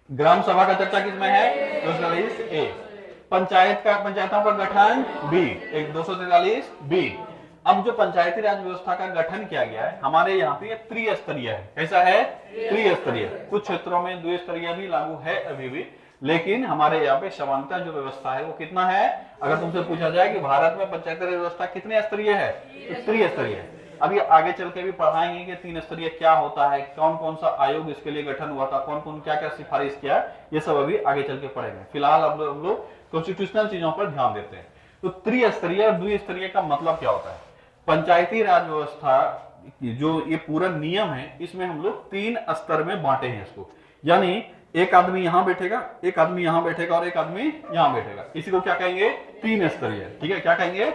ग्राम सभा का चर्चा किसमें है? 243 ए। पंचायतों का गठन बी, 243 बी। अब जो पंचायती राज व्यवस्था का गठन किया गया है हमारे यहाँ पे त्रिस्तरीय है। कैसा है? त्रिस्तरीय। कुछ क्षेत्रों में द्विस्तरीय भी लागू है अभी भी, लेकिन हमारे यहाँ पे समानता जो व्यवस्था है वो कितना है? अगर तुमसे पूछा जाए कि भारत में पंचायती राज व्यवस्था कितने स्तरीय है, तो त्रिस्तरीय है। अभी आगे चल के भी पढ़ाएंगे कि 3 स्तरीय क्या होता है, कौन कौन सा आयोग इसके लिए गठन हुआ था, कौन कौन क्या क्या सिफारिश किया, ये सब अभी आगे चल के पढ़ेंगे। फिलहाल हम लोग कॉन्स्टिट्यूशनल चीजों पर ध्यान देते हैं। तो त्रिस्तरीय और द्विस्तरीय का मतलब क्या होता है? पंचायती राज व्यवस्था जो ये पूरा नियम है इसमें हम लोग 3 स्तर में बांटे हैं इसको। यानी एक आदमी यहां बैठेगा, एक आदमी यहां बैठेगा और एक आदमी यहां बैठेगा। इसी को क्या कहेंगे? 3 स्तरीय। ठीक है। क्या कहेंगे?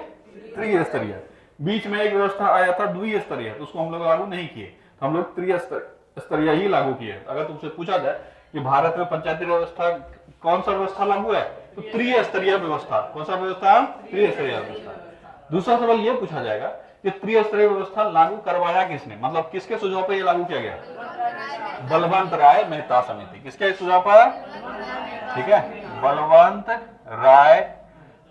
त्रिस्तरीय। बीच में एक व्यवस्था आया था द्विस्तरीय, तो उसको हम लोग लागू नहीं किए, तो हम लोग त्रिस्तरीय ही लागू किए। अगर तुमसे पूछा जाए कि भारत में पंचायती व्यवस्था कौन सा व्यवस्था लागू है, तो त्रिस्तरीय व्यवस्था। कौन सा व्यवस्था? त्रिस्तरीय व्यवस्था। दूसरा सवाल यह पूछा जाएगा कि त्रिस्तरीय व्यवस्था लागू करवाया किसने, मतलब किसके सुझाव पर यह लागू किया गया? बलवंत राय मेहता समिति। किसके सुझाव पर? ठीक है। बलवंत राय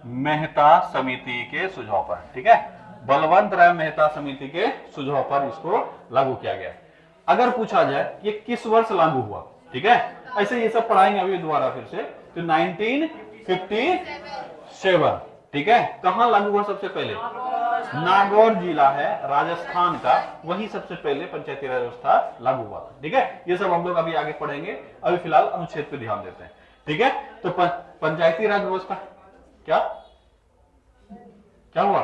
मेहता समिति के सुझाव पर, ठीक है, बलवंत राय मेहता समिति के सुझाव पर इसको लागू किया गया। अगर पूछा जाए ये किस वर्ष लागू हुआ, ठीक है, ऐसे ये सब पढ़ाएंगे अभी दोबारा फिर से। तो 1957, ठीक है, कहां लागू हुआ सबसे पहले? नागौर जिला है राजस्थान का, वही सबसे पहले पंचायती राज व्यवस्था लागू हुआ था, ठीक है। ये सब हम लोग अभी आगे पढ़ेंगे, अभी फिलहाल अनुच्छेद पे ध्यान देते हैं, ठीक है। तो पंचायती राज व्यवस्था क्या क्या हुआ,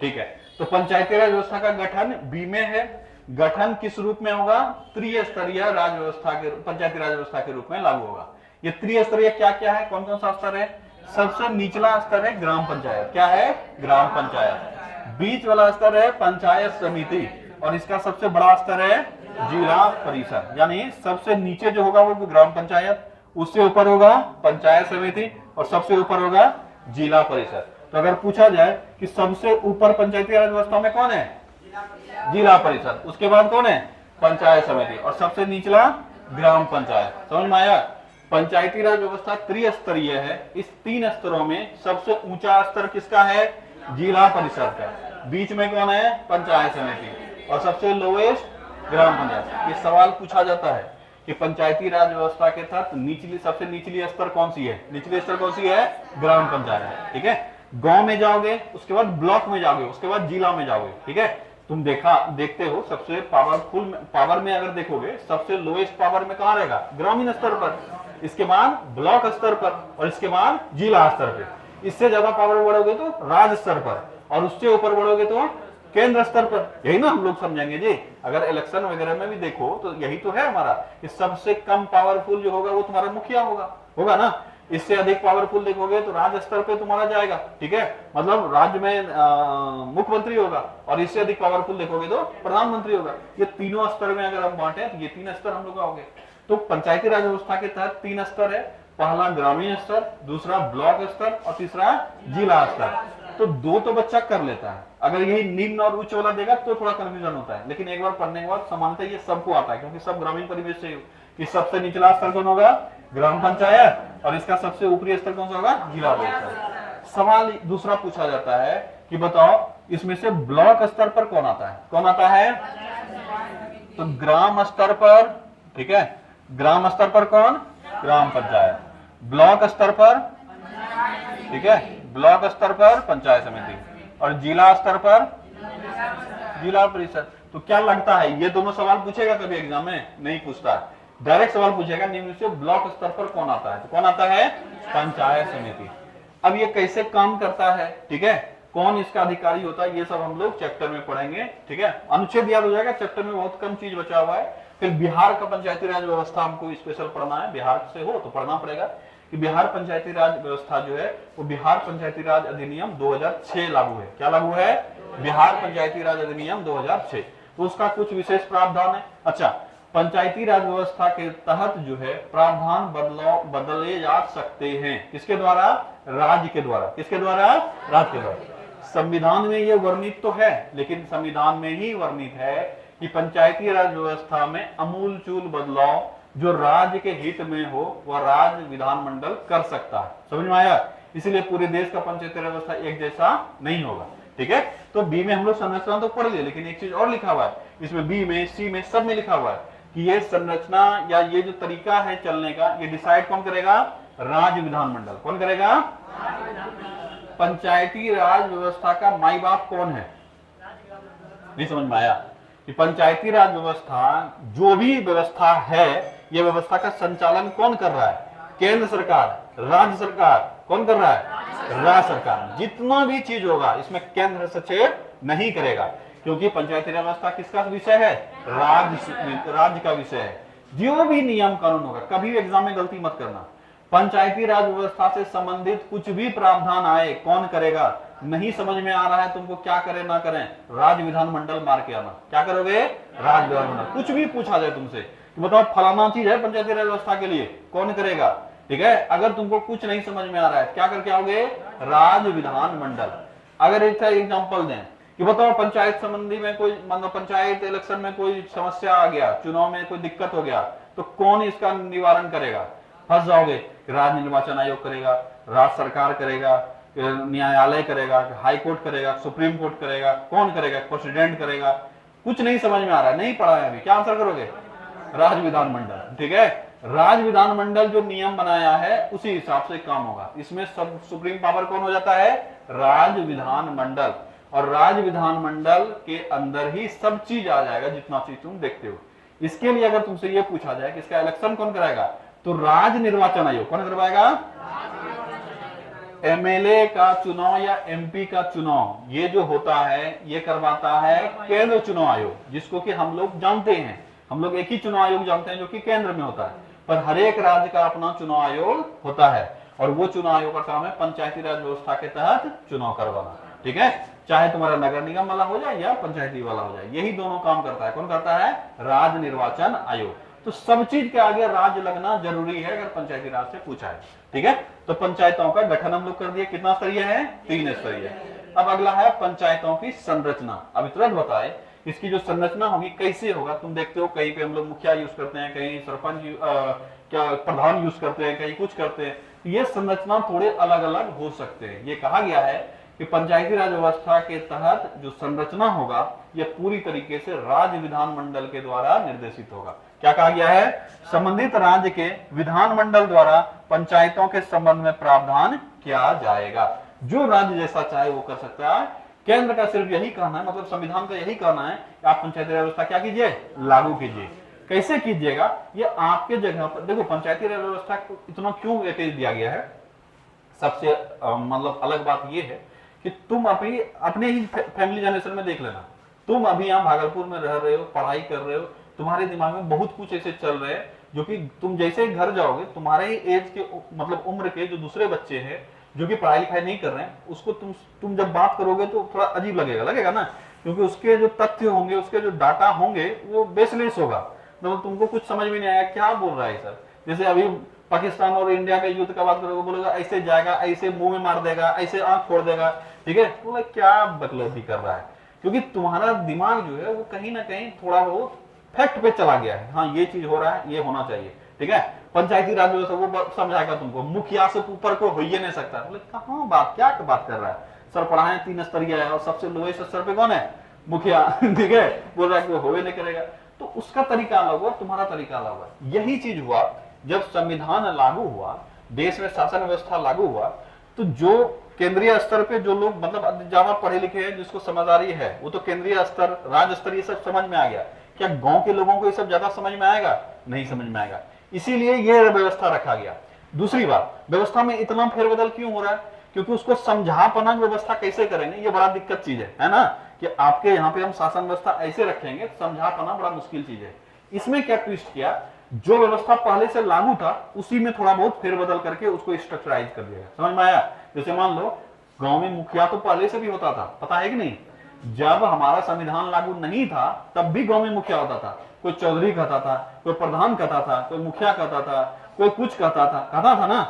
ठीक है। तो पंचायती राज व्यवस्था का गठन बी में है। गठन किस रूप में होगा? त्रिस्तरीय राज व्यवस्था के, पंचायती राज व्यवस्था के रूप में लागू होगा। ये त्रिस्तरीय क्या क्या है, कौन कौन सा स्तर है? सबसे निचला स्तर है ग्राम पंचायत, क्या है? ग्राम पंचायत। बीच वाला स्तर है पंचायत समिति, और इसका सबसे बड़ा स्तर है जिला परिषद। यानी सबसे नीचे जो होगा वो ग्राम पंचायत, उससे ऊपर होगा पंचायत समिति, और सबसे ऊपर होगा जिला परिषद। तो अगर पूछा जाए कि सबसे ऊपर पंचायती राज व्यवस्था में कौन है? जिला परिषद। उसके बाद कौन है? पंचायत समिति, और सबसे निचला ग्राम पंचायत। समझ में आया? पंचायती राज व्यवस्था त्रिस्तरीय है। इस 3 स्तरों में सबसे ऊंचा स्तर किसका है? जिला परिषद का। बीच में कौन है? पंचायत समिति, और सबसे लोएस्ट ग्राम पंचायत। ये सवाल पूछा जाता है कि पंचायती राज व्यवस्था के तहत निचली, सबसे निचली स्तर कौन सी है? निचली स्तर कौन सी है? ग्राम पंचायत, ठीक है। गांव में जाओगे, उसके बाद ब्लॉक में जाओगे, उसके बाद जिला में जाओगे, ठीक है। तुम देखते हो सबसे पावरफुल पावर में अगर देखोगे, सबसे लोएस्ट पावर में कहां रहेगा? ग्रामीण स्तर पर, इसके बाद ब्लॉक स्तर पर, और इसके बाद जिला स्तर पर। इससे ज्यादा पावर बढ़ोगे तो राज्य स्तर पर, और उससे ऊपर बढ़ोगे तो केंद्र स्तर पर। यही ना हम लोग समझेंगे जी। अगर इलेक्शन वगैरह में भी देखो तो यही तो है हमारा, कि सबसे कम पावरफुल जो होगा वो तुम्हारा मुखिया होगा ना। इससे अधिक पावरफुल देखोगे तो राज्य स्तर पे तुम्हारा जाएगा, ठीक है, मतलब राज्य में मुख्यमंत्री होगा, और इससे अधिक पावरफुल देखोगे तो प्रधानमंत्री होगा। ये तीनों स्तर में अगर हम बांटे तो ये 3 स्तर हम लोग का हो गए। तो पंचायती राज व्यवस्था के तहत 3 स्तर है। पहला ग्रामीण स्तर, दूसरा ब्लॉक स्तर, और तीसरा जिला स्तर। तो 2 तो बच्चा कर लेता है। अगर यही निम्न और उच्च वाला देगा तो थोड़ा कंफ्यूजन होता है, लेकिन एक बार पढ़ने के बाद सामान्यतः ये सबको आता है, क्योंकि सब ग्रामीण परिवेश से। कि सबसे निचला स्तर कौन होगा? ग्राम पंचायत, और इसका सबसे ऊपरी स्तर कौन सा होगा? जिला परिषद। सवाल दूसरा पूछा जाता है कि बताओ इसमें से ब्लॉक स्तर पर कौन आता है? कौन आता है? तो ग्राम स्तर पर, ठीक है, ग्राम स्तर पर कौन? ग्राम पंचायत। ब्लॉक स्तर पर, ठीक है, ब्लॉक स्तर पर पंचायत समिति, और जिला स्तर पर जिला परिषद। तो क्या लगता है ये दोनों सवाल पूछेगा कभी एग्जाम में? नहीं पूछता, डायरेक्ट सवाल पूछेगा निम्न से ब्लॉक स्तर पर कौन आता है? तो कौन आता है? पंचायत समिति। अब ये कैसे काम करता है, ठीक है, कौन इसका अधिकारी होता है, ये सब हम लोग चैप्टर में पढ़ेंगे, ठीक है। अनुच्छेद याद हो जाएगा, चैप्टर में बहुत कम चीज बचा हुआ है। फिर बिहार का पंचायती राज व्यवस्था हमको स्पेशल पढ़ना है, बिहार से हो तो पढ़ना पड़ेगा कि बिहार पंचायती राज व्यवस्था जो है वो बिहार पंचायती राज अधिनियम 2006 लागू है। क्या लागू है? बिहार पंचायती राज अधिनियम 2006। तो उसका कुछ विशेष प्रावधान है। अच्छा, पंचायती राज व्यवस्था के तहत जो है प्रावधान बदले जा सकते हैं। किसके द्वारा? राज्य के द्वारा। किसके द्वारा? राज्य के द्वारा। संविधान में ये वर्णित तो है, लेकिन संविधान में ही वर्णित है कि पंचायती राज व्यवस्था में अमूलचूल बदलाव जो राज्य के हित में हो वह राज्य विधानमंडल कर सकता है। समझ में आया? इसीलिए पूरे देश का पंचायती राज व्यवस्था एक जैसा नहीं होगा, ठीक है। तो बी में हम लोग संरचना तो पढ़ लिए, लेकिन एक चीज और लिखा हुआ है इसमें, बी में, सी में, सब में लिखा हुआ है कि ये संरचना या ये जो तरीका है चलने का, ये डिसाइड कौन करेगा? राज्य विधानमंडल। कौन करेगा? पंचायती राज व्यवस्था का माई बाप कौन है? नहीं समझ में आया? कि पंचायती राज व्यवस्था जो भी व्यवस्था है, ये व्यवस्था का संचालन कौन कर रहा है? केंद्र सरकार, राज्य सरकार। कौन कर रहा है? राज्य सरकार। जितना भी चीज होगा इसमें केंद्र हस्तक्षेप नहीं करेगा, क्योंकि पंचायती राज व्यवस्था किसका विषय है? राज्य का विषय है। जो भी नियम कानून होगा, कभी भी एग्जाम में गलती मत करना, पंचायती राज व्यवस्था से संबंधित कुछ भी प्रावधान आए, कौन करेगा? नहीं समझ में आ रहा है तुमको, क्या करें ना करें, राज्य विधानमंडल मार के आना। क्या करोगे? राज्य विधानमंडल। कुछ भी पूछा जाए तुमसे कि बताओ फलाना चीज है पंचायती राज व्यवस्था के लिए, कौन करेगा? ठीक है, अगर तुमको कुछ नहीं समझ में आ रहा है क्या करके आओगे? राज्य विधानमंडल। अगर एक एग्जाम्पल दें कि बताओ पंचायत संबंधी में कोई, मतलब पंचायत इलेक्शन में कोई समस्या आ गया, चुनाव में कोई दिक्कत हो गया, तो कौन इसका निवारण करेगा? फंस जाओगे। राज्य निर्वाचन आयोग करेगा, राज्य सरकार करेगा, न्यायालय करेगा, हाई कोर्ट करेगा, सुप्रीम कोर्ट करेगा, कौन करेगा, प्रेसिडेंट करेगा? कुछ नहीं समझ में आ रहा है, नहीं पढ़ा है अभी, क्या आंसर करोगे? राज्य विधानमंडल। ठीक है, राज्य विधानमंडल जो नियम बनाया है उसी हिसाब से काम होगा। इसमें सब सुप्रीम पावर कौन हो जाता है? राज्य विधानमंडल। और राज्य विधानमंडल के अंदर ही सब चीज आ जाएगा जितना चीज तुम देखते हो। इसके लिए अगर तुमसे ये पूछा जाए कि इसका इलेक्शन कौन कराएगा, तो राज्य निर्वाचन आयोग कौन करवाएगा? एमएलए का चुनाव या एमपी का चुनाव ये जो होता है ये करवाता है केंद्र चुनाव आयोग, जिसको कि हम लोग जानते हैं। हम लोग एक ही चुनाव आयोग जानते हैं जो कि केंद्र में होता है, पर हर एक राज्य का अपना चुनाव आयोग होता है। और वो चुनाव आयोग का काम है पंचायती राज व्यवस्था के तहत चुनाव करवाना। ठीक है, चाहे तुम्हारा नगर निगम वाला हो जाए या पंचायती वाला हो जाए, यही दोनों काम करता है। कौन करता है? राज्य निर्वाचन आयोग। तो सब चीज के आगे राज्य लगना जरूरी है अगर पंचायती राज से पूछा है। ठीक है, तो पंचायतों का गठन हम लोग कर दिए, कितना स्तरीय है? 3 स्तरीय। अब अगला है पंचायतों की संरचना। अब तुरंत बताए इसकी जो संरचना होगी कैसे होगा। तुम देखते हो कहीं पे हम लोग मुखिया यूज करते हैं, कहीं सरपंच क्या प्रधान यूज करते हैं, कहीं कुछ करते हैं। ये संरचना थोड़े अलग अलग हो सकते हैं। ये कहा गया है कि पंचायती राज व्यवस्था के तहत जो संरचना होगा यह पूरी तरीके से राज्य विधानमंडल के द्वारा निर्देशित होगा। क्या कहा गया है? संबंधित राज्य के विधानमंडल द्वारा पंचायतों के संबंध में प्रावधान किया जाएगा। जो राज्य जैसा चाहे वो कर सकता है। केंद्र का सिर्फ यही कहना है, मतलब संविधान का यही कहना है कि आप पंचायती राज व्यवस्था क्या कीजिए? लागू कीजिए। कैसे कीजिएगा ये आपके जगह पर। देखो पंचायती राज व्यवस्था को इतना क्यों वेटेज दिया गया है, सबसे मतलब अलग बात यह है कि तुम अपने ही फैमिली जनरेशन में देख लेना। तुम अभी यहाँ भागलपुर में रह रहे हो, पढ़ाई कर रहे हो, तुम्हारे दिमाग में बहुत कुछ ऐसे चल रहे हैं जो कि तुम जैसे घर जाओगे तुम्हारे ही एज के मतलब उम्र के जो दूसरे बच्चे हैं जो कि पढ़ाई लिखाई नहीं कर रहे हैं, उसको तुम जब बात करोगे तो थोड़ा अजीब लगेगा ना, क्योंकि उसके जो तथ्य होंगे, उसके जो डाटा होंगे वो बेसलेस होगा। तो तुमको कुछ समझ में नहीं आएगा क्या बोल रहा है सर। जैसे अभी पाकिस्तान और इंडिया के युद्ध का बात करोगे, बोलेगा ऐसे जाएगा, ऐसे मुंह में मार देगा, ऐसे आंख फोड़ देगा। ठीक है, तो क्या बकलौती कर रहा है, क्योंकि तुम्हारा दिमाग जो है वो कहीं ना कहीं थोड़ा बहुत फैक्ट पे चला गया है। हाँ ये चीज हो रहा है, ये होना चाहिए। ठीक है, पंचायती राज व्यवस्था वो समझाएगा तुमको, मुखिया से ऊपर को हो ही नहीं सकता। बोले कहाँ बात, क्या बात कर रहा है सर, पढ़ाए 3 स्तरीय है और सबसे लोएस्ट स्तर पे कौन है? मुखिया। ठीक है, बोल रहा है कि वो हो ही नहीं करेगा। तो उसका तरीका अलग हुआ, तुम्हारा तरीका अलग हुआ। यही चीज हुआ जब संविधान लागू हुआ, देश में शासन व्यवस्था लागू हुआ, तो जो केंद्रीय स्तर पे जो लोग मतलब ज्यादा पढ़े लिखे हैं, जिसको समझदारी है, वो तो केंद्रीय स्तर राज्य स्तर ये सब समझ में आ गया। क्या गांव के लोगों को ये सब ज्यादा समझ में आएगा? नहीं समझ में आएगा। इसीलिए ये व्यवस्था रखा गया। दूसरी बात, व्यवस्था में इतना फेरबदल क्यों हो रहा है? क्योंकि उसको समझापना व्यवस्था कैसे करेंगे ये बड़ा दिक्कत चीज है ना, कि आपके यहाँ पे हम शासन व्यवस्था ऐसे रखेंगे, समझापना बड़ा मुश्किल चीज है। इसमें क्या ट्विस्ट किया, जो व्यवस्था पहले से लागू था उसी में थोड़ा बहुत फेरबदल करके उसको स्ट्रक्चराइज कर दिया। समझ में आया? जैसे मान लो गांव में मुखिया तो पहले से भी होता था, पता है कि नहीं? जब हमारा संविधान लागू नहीं था तब भी गांव में मुखिया होता था। कोई चौधरी कहता था, कोई प्रधान कहता था, कोई मुखिया कहता था, कोई कुछ कहता था ना।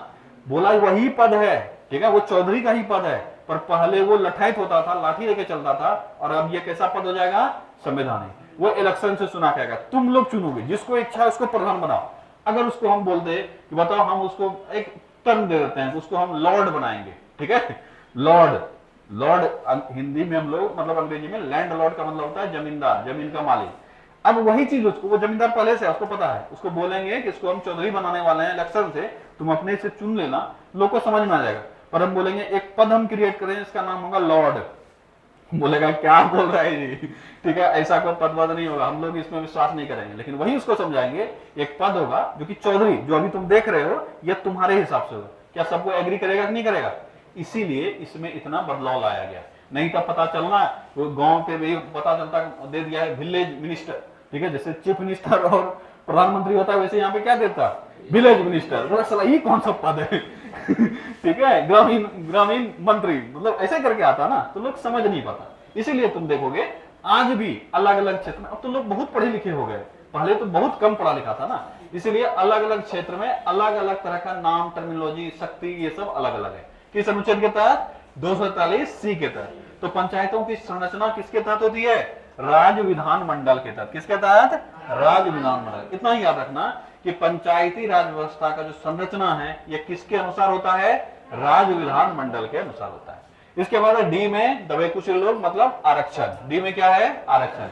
बोला वही पद है, ठीक है, वो चौधरी का ही पद है, पर पहले वो लठैत होता था, लाठी लेके चलता था, और अब ये कैसा पद हो जाएगा? संवैधानिक। वो इलेक्शन से चुना जाएगा, तुम लोग चुनोगे, जिसको इच्छा है उसको प्रधान बनाओ। अगर उसको हम बोल दे कि बताओ हम उसको एक टर्म दे देते हैं, उसको हम लॉर्ड बनाएंगे। ठीक है, लॉर्ड हिंदी में हम लोग मतलब अंग्रेजी में लैंड लॉर्ड का मतलब होता है जमींदार, जमीन का मालिक। अब वही चीज उसको, वो जमींदार पहले से उसको पता है, उसको बोलेंगे कि इसको हम चौधरी बनाने वाले हैं इलेक्शन से, तुम अपने से चुन लेना, लोग को समझ में आ जाएगा। पर हम बोलेंगे एक पद हम क्रिएट करें, इसका नाम होगा लॉर्ड, बोलेगा क्या बोल रहा है जी। ठीक है, ऐसा कोई पद नहीं होगा, हम लोग इसमें विश्वास नहीं करेंगे। लेकिन वही उसको समझाएंगे एक पद होगा जो कि चौधरी, जो अभी तुम देख रहे हो ये तुम्हारे हिसाब से होगा। क्या सबको एग्री करेगा कि नहीं करेगा? इसीलिए इसमें इतना बदलाव लाया गया। नहीं तो पता चलना वो गांव पे भी पता चलता दे दिया है विलेज मिनिस्टर। ठीक है, जैसे चीफ मिनिस्टर और प्रधानमंत्री होता है, वैसे यहाँ पे क्या देता? Village minister. ये कौन सा पद है? ठीक है, ग्रामीण मंत्री, मतलब ऐसे करके आता ना, तो लोग समझ नहीं पाता। इसीलिए तुम देखोगे आज भी अलग अलग क्षेत्र में, अब तो लोग बहुत पढ़े लिखे हो गए, पहले तो बहुत कम पढ़ा लिखा था ना, इसलिए अलग अलग क्षेत्र में अलग अलग तरह का नाम, टर्मिनोलॉजी, शक्ति, ये सब अलग अलग है। किस अनुच्छेद के तहत? 243C के तहत। तो पंचायतों की संरचना किसके तहत होती है? राज्य विधान मंडल के तहत। किसके तहत? राज्य विधान मंडल। इतना ही याद रखना कि पंचायती राज व्यवस्था का जो संरचना है ये किसके अनुसार होता है? राज्य विधान मंडल के अनुसार होता है। इसके बाद डी में दबे कुछ लोग मतलब आरक्षण। डी में क्या है? आरक्षण।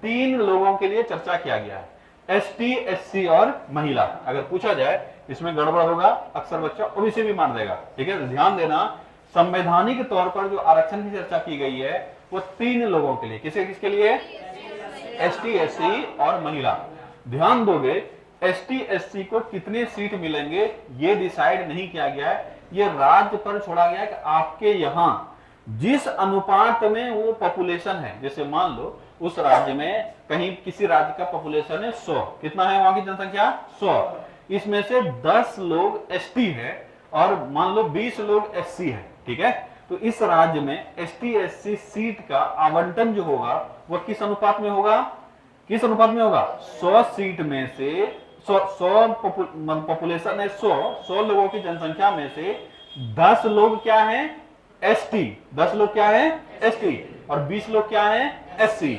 3 लोगों के लिए चर्चा किया गया है, एसटी, एससी और महिला। अगर पूछा जाए इसमें गड़बड़ होगा, अक्सर बच्चा ओबीसी भी मान देगा। ठीक है, ध्यान देना, संवैधानिक तौर पर जो आरक्षण की चर्चा की गई है वो 3 लोगों के लिए। किसे किसके लिए? एसटी, एससी और महिला। ध्यान दोगे, एसटी, एससी को कितने सीट मिलेंगे ये डिसाइड नहीं किया गया है, ये राज्य पर छोड़ा गया है कि आपके यहां जिस अनुपात में वो पॉपुलेशन है, जैसे मान लो उस राज्य में कहीं किसी राज्य का पॉपुलेशन है 100, कितना है वहां की जनसंख्या? 100, इसमें से 10 लोग एसटी है और मान लो 20 लोग एससी है। ठीक है, तो इस राज्य में एसटी, एससी सीट का आवंटन जो होगा वो किस अनुपात में होगा? किस अनुपात में होगा? 100 सीट में से 100 पॉपुलेशन है 100 लोगों की जनसंख्या में से 10 लोग क्या हैं? एसटी। 10 लोग क्या है? एसटी। और 20 लोग क्या है? एससी।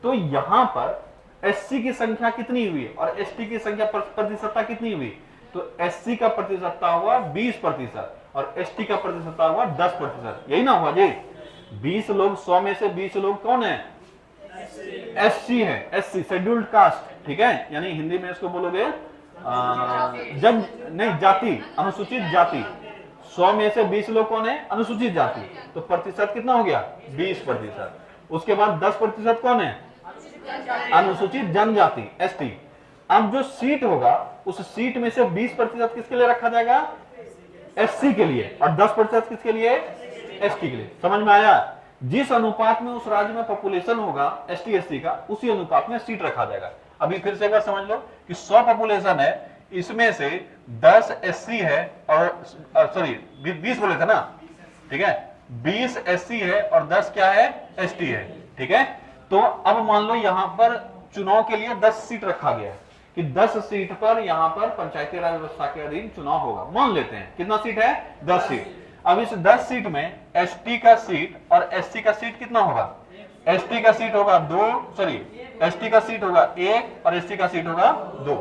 तो यहां पर एससी की संख्या कितनी हुई और एसटी की संख्या प्रतिशतता कितनी हुई? तो एससी का प्रतिशतता हुआ 20% और एसटी का प्रतिशतता हुआ 10%। यही ना हुआ जी? 20 लोग, 100 में से 20 लोग कौन है? एससी है, एससी शेड्यूल्ड कास्ट। ठीक है, यानी हिंदी में इसको बोलोगे जब नहीं जाति, अनुसूचित जाति। 100 में से 20 लोग कौन है? अनुसूचित जाति। तो प्रतिशत कितना हो गया? 20%। उसके बाद 10% कौन है? अनुसूचित जनजाति, एसटी। अब जो सीट होगा उस सीट में से 20% किसके लिए रखा जाएगा? एससी के लिए, और 10% किसके लिए? एसटी के लिए। समझ में आया? जिस अनुपात में उस राज्य में पॉपुलेशन होगा एसटी, एससी का, उसी अनुपात में सीट रखा जाएगा। अभी फिर से अगर समझ लो कि 100 पॉपुलेशन है, इसमें से 10 एससी है और सॉरी 20 बोले थे ना, ठीक है, 20 एससी है और 10 क्या है? एसटी है। ठीक है, तो अब मान लो यहां पर चुनाव के लिए 10 सीट रखा गया है कि 10 सीट पर यहां पर पंचायती राज व्यवस्था के अधीन चुनाव होगा। मान लेते हैं कितना सीट है? 10 सीट। अब इस 10 सीट में एसटी का सीट और एससी का सीट कितना होगा? एसटी का सीट होगा 2, सॉरी एसटी का सीट होगा 1 और एससी का सीट होगा 2।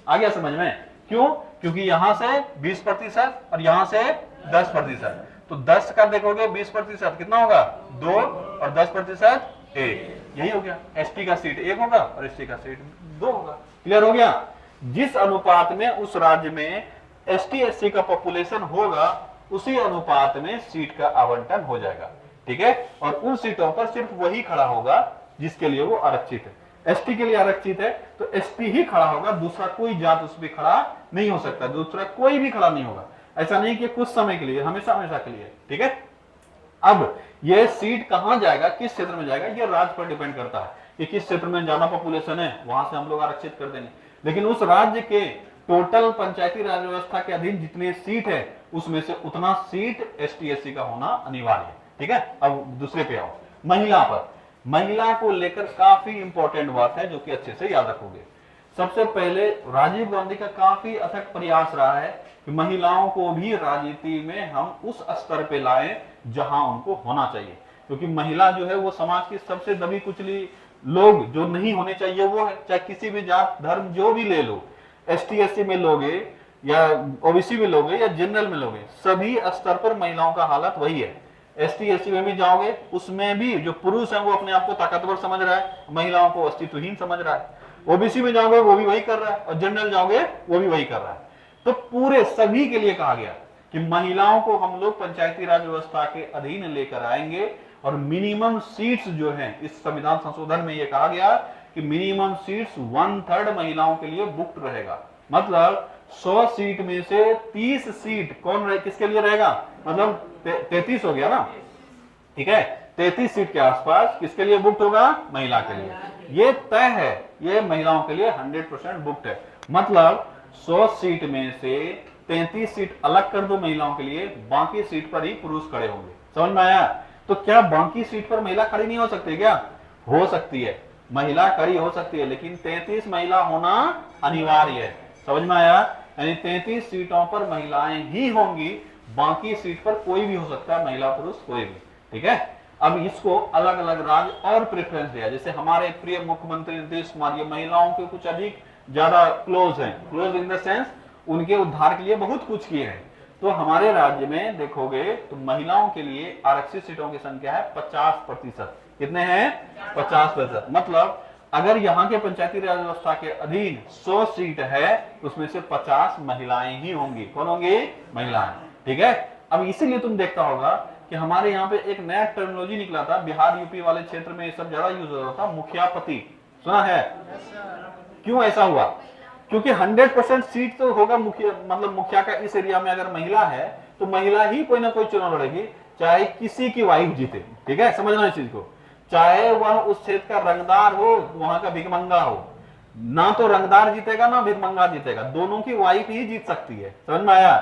आ गया समझ में? क्यों? क्योंकि यहां से 20% और यहां से 10%। तो 10 का देखोगे 20% कितना होगा? 2 और 10% 1। यही हो गया। एसटी का सीट 1 होगा और एससी का सीट 2 होगा। क्लियर हो गया? जिस अनुपात में उस राज्य में एसटी, एससी का पॉपुलेशन होगा उसी अनुपात में सीट का आवंटन हो जाएगा। ठीक है, और उन सीटों पर सिर्फ वही खड़ा होगा जिसके लिए वो आरक्षित है। एसटी के लिए आरक्षित है तो एसटी ही खड़ा होगा, दूसरा कोई जात उस पर खड़ा नहीं हो सकता, दूसरा कोई भी खड़ा नहीं होगा। ऐसा नहीं कि कुछ समय के लिए, हमेशा हमेशा के लिए। ठीक है, अब ये सीट कहां जाएगा, किस क्षेत्र में जाएगा, ये राज्य पर डिपेंड करता है कि किस क्षेत्र में ज्यादा पॉपुलेशन है, वहां से हम लोग आरक्षित कर देंगे। लेकिन उस राज्य के टोटल पंचायती राज व्यवस्था के अधीन जितने सीट है उसमें से उतना सीट एसटी, एससी का होना अनिवार्य है। ठीक है, अब दूसरे पे आओ, महिला पर। महिला को लेकर काफी इंपॉर्टेंट बात है जो कि अच्छे से याद रखोगे। सबसे पहले राजीव गांधी का काफी अथक प्रयास रहा है कि महिलाओं को भी राजनीति में हम उस स्तर पे लाएं जहां उनको होना चाहिए, क्योंकि महिला जो है वो समाज की सबसे दबी कुचली लोग जो नहीं होने चाहिए वो है, चाहे किसी भी जात धर्म जो भी ले लो, एसटी, एससी में लोगे या ओबीसी में लोगे या जनरल में लोगे, सभी स्तर पर महिलाओं का हालत वही है। एसटी, एससी में भी जाओगे उसमें भी जो पुरुष है वो अपने आप को ताकतवर समझ रहा है, महिलाओं को अस्तित्वहीन समझ रहा है। ओबीसी में जाओगे वो भी वही कर रहा है और जनरल जाओगे वो भी वही कर रहा है। तो पूरे सभी के लिए कहा गया कि महिलाओं को हम लोग पंचायती राज व्यवस्था के अधीन लेकर आएंगे और मिनिमम सीट्स जो हैं, इस संविधान संशोधन में यह कहा गया कि मिनिमम सीट्स 1/3 महिलाओं के लिए बुक्ड रहेगा। मतलब 100 सीट में से 30 सीट कौन रहे, किसके लिए रहेगा? मतलब 33 हो गया ना। ठीक है, 33 सीट के आसपास किसके लिए बुक्ड होगा? महिला के लिए। ये तय है, ये महिलाओं के लिए 100% बुक्ड है। मतलब 100 सीट में से 33 सीट अलग कर दो महिलाओं के लिए, बाकी सीट पर ही पुरुष खड़े होंगे। समझ में आया? तो क्या बाकी सीट पर महिला खड़ी नहीं हो सकती? क्या हो सकती है, महिला खड़ी हो सकती है, लेकिन 33 महिला होना अनिवार्य है। समझ में आया? यानी 33 सीटों पर महिलाएं ही होंगी, बाकी सीट पर कोई भी हो सकता है, महिला पुरुष कोई भी। ठीक है, अब इसको अलग अलग राज्य और प्रेफरेंस दिया। जैसे हमारे प्रिय मुख्यमंत्री नीतीश कुमार ये महिलाओं के कुछ अधिक ज्यादा क्लोज हैं, क्लोज इन द सेंस उनके उद्धार के लिए बहुत कुछ किए हैं। तो हमारे राज्य में देखोगे तो महिलाओं के लिए आरक्षित सीटों की संख्या है 50%। कितने हैं? 50%। मतलब अगर यहाँ के पंचायती राज व्यवस्था के अधीन 100 सीट है तो उसमें से 50 महिलाएं ही होंगी। कौन होंगी? महिलाएं। ठीक है। अब इसीलिए तुम देखता होगा कि हमारे यहाँ पे एक नया टर्मिनोलॉजी निकला था, बिहार यूपी वाले क्षेत्र में ये सब ज्यादा यूज हो रहा था, मुखियापति। सुना है? क्यों ऐसा हुआ? क्योंकि 100% सीट तो होगा मुखिया, मतलब मुखिया का इस एरिया में अगर महिला है तो महिला ही कोई ना कोई चुनाव लड़ेगी, चाहे किसी की वाइफ जीते। ठीक है, समझना इस चीज को। चाहे वह उस क्षेत्र का रंगदार हो, वहां का भिखमंगा हो, ना तो रंगदार जीतेगा ना भिखमंगा जीतेगा, दोनों की वाइफ ही जीत सकती है। समझ में आया?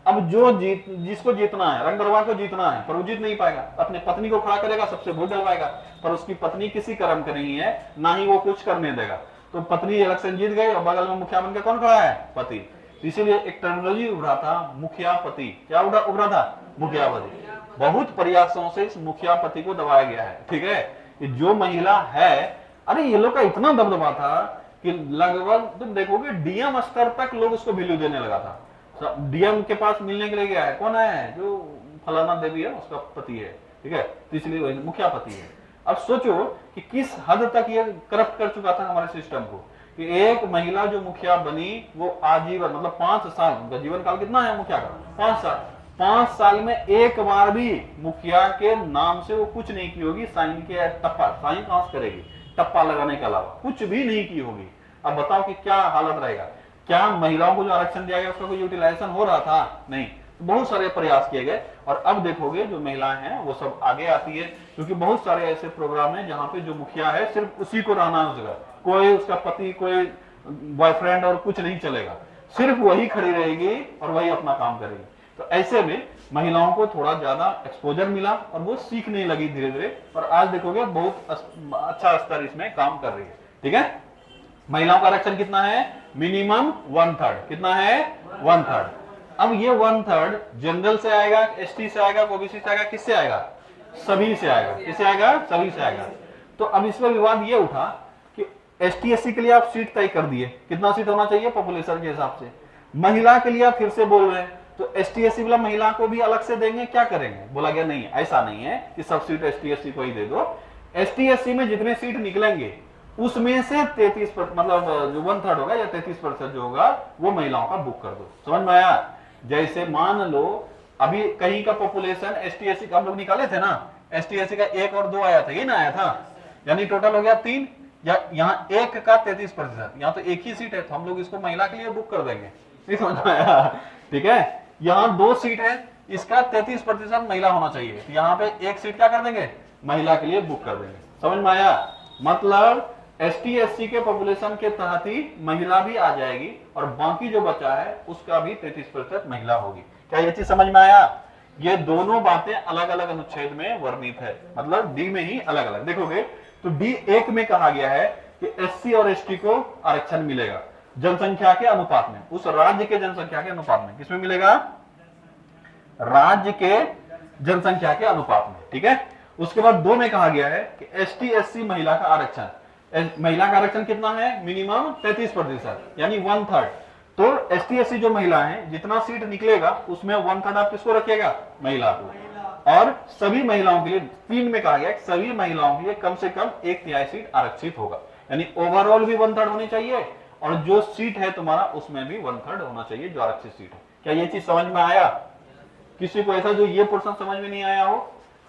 अब जो जिसको जीतना है, रंगदरबार को जीतना है, पर वो जीत नहीं पाएगा। अपने पत्नी को खड़ा करेगा, सबसे वोट डलवाएगा, पर उसकी पत्नी किसी कर्म की नहीं है, ना ही वो कुछ करने देगा। तो पत्नी इलेक्शन जीत गई और बगल में मुखिया बनकर कौन खड़ा है? पति। इसीलिए एक टर्मिनोलॉजी उभरा था, मुखियापति। क्या उभरा था? मुखियापति। बहुत प्रयासों से इस मुखियापति को दबाया गया है। ठीक है, कि जो महिला है, अरे ये लोग का इतना दबदबा था कि लगभग तुम देखोगे डीएम स्तर तक लोग उसको वैल्यू देने लगा था। डीएम के पास मिलने के लिए गया है, कौन है? जो फलाना देवी है, उसका पति है। ठीक है, तो इसलिए मुखियापति है। अब सोचो कि किस हद तक ये करप्ट कर चुका था हमारे सिस्टम को, कि एक महिला जो मुखिया बनी वो आजीवन, मतलब 5 साल, उनका जीवन काल कितना है मुखिया का? 5 साल। 5 साल में एक बार भी मुखिया के नाम से वो कुछ नहीं की होगी, साइन के टप्पा, साइन कहां से करेगी? टप्पा लगाने के अलावा कुछ भी नहीं की होगी। अब बताओ कि क्या हालत रहेगा? क्या महिलाओं को जो आरक्षण दिया गया उसका कोई यूटिलाइजेशन हो रहा था? नहीं। बहुत सारे प्रयास किए गए और अब देखोगे जो महिलाएं हैं वो सब आगे आती है, क्योंकि बहुत सारे ऐसे प्रोग्राम हैं जहां पे जो मुखिया है सिर्फ उसी को रहना है, उसका कोई, उसका पति, कोई बॉयफ्रेंड और कुछ नहीं चलेगा, सिर्फ वही खड़ी रहेगी और वही अपना काम करेगी। तो ऐसे में महिलाओं को थोड़ा ज्यादा एक्सपोजर मिला और वो सीखने लगी धीरे धीरे, और आज देखोगे बहुत अच्छा स्तर इसमें काम कर रही है। ठीक है, महिलाओं का आरक्षण कितना है? मिनिमम 1/3। कितना है? 1/3। अब ये 1/3 जनरल से आएगा, एसटी से आएगा, ओबीसी से आएगा, किससे आएगा? सभी से आएगा। किससे आएगा? सभी से आएगा। तो अब इसमें विवाद ये उठा कि एसटी एससी के लिए आप सीट तय कर दिए, कितना सीट होना चाहिए पॉपुलेशन के हिसाब से। महिला के लिए आप फिर से बोल रहे हैं, तो एसटी एससी वाला महिला को भी अलग से देंगे, क्या करेंगे? बोला गया नहीं, ऐसा नहीं है कि सब सीट एसटी एससी को ही दे दो। एसटी एससी में जितने सीट निकलेंगे उसमें से 33%, मतलब जो 1/3 होगा या 33% जो होगा वो महिलाओं का बुक कर दो। समझ में आया? जैसे मान लो अभी कहीं का पॉपुलेशन एसटी एससी का हम लोग निकाले थे ना, एसटी एससी का 1 और 2 आया था, ये ना आया था, यानी टोटल हो गया 3, या यहाँ 1 का 33%, यहाँ तो एक ही सीट है तो हम लोग इसको महिला के लिए बुक कर देंगे। नहीं समझ में आया? ठीक है, यहाँ 2 सीट है, इसका 33% महिला होना चाहिए, तो यहाँ पे 1 सीट क्या कर देंगे? महिला के लिए बुक कर देंगे। समझ में आया? मतलब एसटी एससी के पॉपुलेशन के तहत ही महिला भी आ जाएगी और बाकी जो बचा है उसका भी 33% महिला होगी। क्या ये चीज समझ में आया? ये दोनों बातें अलग अलग अनुच्छेद में वर्णित है, मतलब डी में ही अलग अलग देखोगे तो D1 में कहा गया है कि एससी और एसटी को आरक्षण मिलेगा जनसंख्या के अनुपात में, उस राज्य के जनसंख्या के अनुपात में। किसमें मिलेगा? राज्य के जनसंख्या के अनुपात में। ठीक है, उसके बाद 2 में कहा गया है कि एसटी एससी महिला का आरक्षण, महिला का आरक्षण कितना है? मिनिमम 33%, यानी 1/3। तो एसटी एससी जो महिला है जितना सीट निकलेगा उसमें 1/3 आप किसको रखिएगा? महिला को। और सभी महिलाओं के लिए 3 में कहा गया कि सभी महिलाओं के लिए कम से कम 1/3 सीट आरक्षित होगा, यानी ओवरऑल भी 1/3 होनी चाहिए और जो सीट है तुम्हारा उसमें भी 1/3 होना चाहिए जो आरक्षित सीट है। क्या ये चीज समझ में आया? किसी को ऐसा जो ये पोर्शन समझ में नहीं आया हो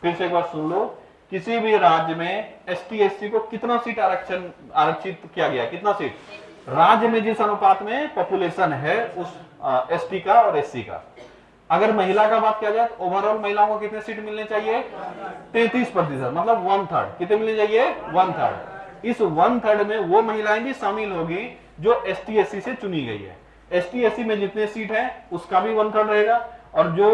फिर से एक बार सुन लो। किसी भी राज्य में एसटी एससी को कितना सीट आरक्षित किया गया? कितना सीट? राज्य में जिस अनुपात में पॉपुलेशन है उस एसटी का और एससी का। अगर महिला का बात किया जाए तो ओवरऑल महिलाओं को कितने सीट मिलने चाहिए? 33%, मतलब 1/3। कितने मिलने चाहिए? 1/3। इस 1/3 में वो महिलाएं भी शामिल होगी जो एसटी एससी से चुनी गई है। एसटी एससी में जितने सीट है उसका भी 1/3 रहेगा और जो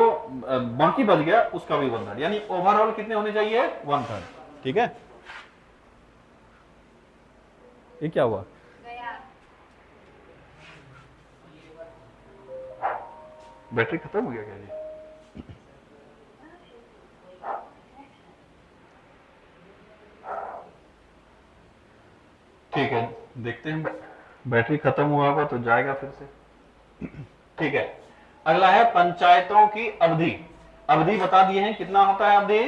बाकी बच गया उसका भी 1/3, यानी ओवरऑल कितने होने चाहिए? 1/3। ठीक है, ये क्या हुआ? बैटरी खत्म हो गया क्या जी? ठीक है, देखते हैं, बैटरी खत्म हुआ होगा तो जाएगा फिर से। ठीक है, अगला है पंचायतों की अवधि। अवधि बता दिए हैं, कितना होता है अवधि?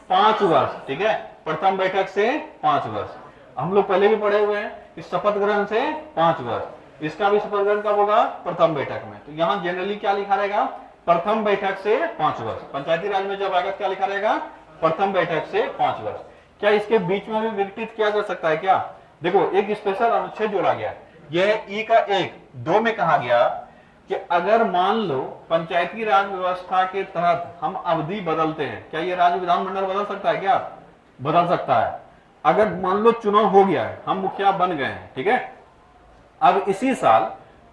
5 वर्ष। ठीक है, प्रथम बैठक से 5 वर्ष। हम लोग पहले भी पढ़े हुए हैं कि शपथ ग्रहण से 5 वर्ष। इसका भी शपथ ग्रहण कब होगा? प्रथम बैठक में। तो यहाँ जनरली क्या लिखा रहेगा? प्रथम बैठक से 5 वर्ष। पंचायती राज में जब आएगा क्या लिखा रहेगा? प्रथम बैठक से 5 वर्ष। क्या इसके बीच में भी विघटित किया जा सकता है क्या? देखो, एक स्पेशल अनुच्छेद जोड़ा गया। यह ई का 1(2) में कहा गया कि अगर मान लो पंचायती राज व्यवस्था के तहत हम अवधि बदलते हैं, क्या ये राज्य विधानमंडल बदल सकता है? क्या बदल सकता है? अगर मान लो चुनाव हो गया है, हम मुखिया बन गए हैं, ठीक है, अब इसी साल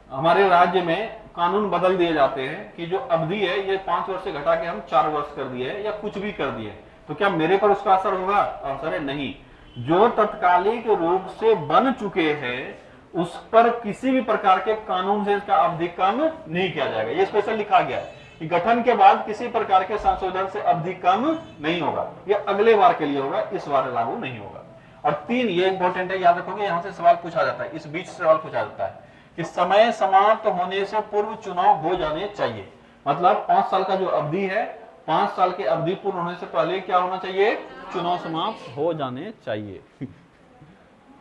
हमारे राज्य में कानून बदल दिए जाते हैं कि जो अवधि है ये 5 वर्ष से घटा के हम 4 वर्ष कर दिए या कुछ भी कर दिए, तो क्या मेरे पर उसका असर होगा? असर है नहीं। जो तत्कालिक रूप से बन चुके हैं उस पर किसी भी प्रकार के कानून से इसका अवधि कम नहीं किया जाएगा। ये स्पेशल लिखा गया है कि गठन के बाद किसी प्रकार के संशोधन से अवधि कम नहीं होगा। ये अगले बार के लिए होगा, इस बार लागू नहीं होगा। और 3, ये इंपॉर्टेंट है, याद रखोगे, यहाँ से सवाल पूछा जाता है, इस बीच सवाल पूछा जाता है कि समय समाप्त होने से पूर्व चुनाव हो जाने चाहिए। मतलब 5 साल का जो अवधि है, 5 साल की अवधि पूर्ण होने से पहले क्या होना चाहिए? चुनाव समाप्त हो जाने चाहिए।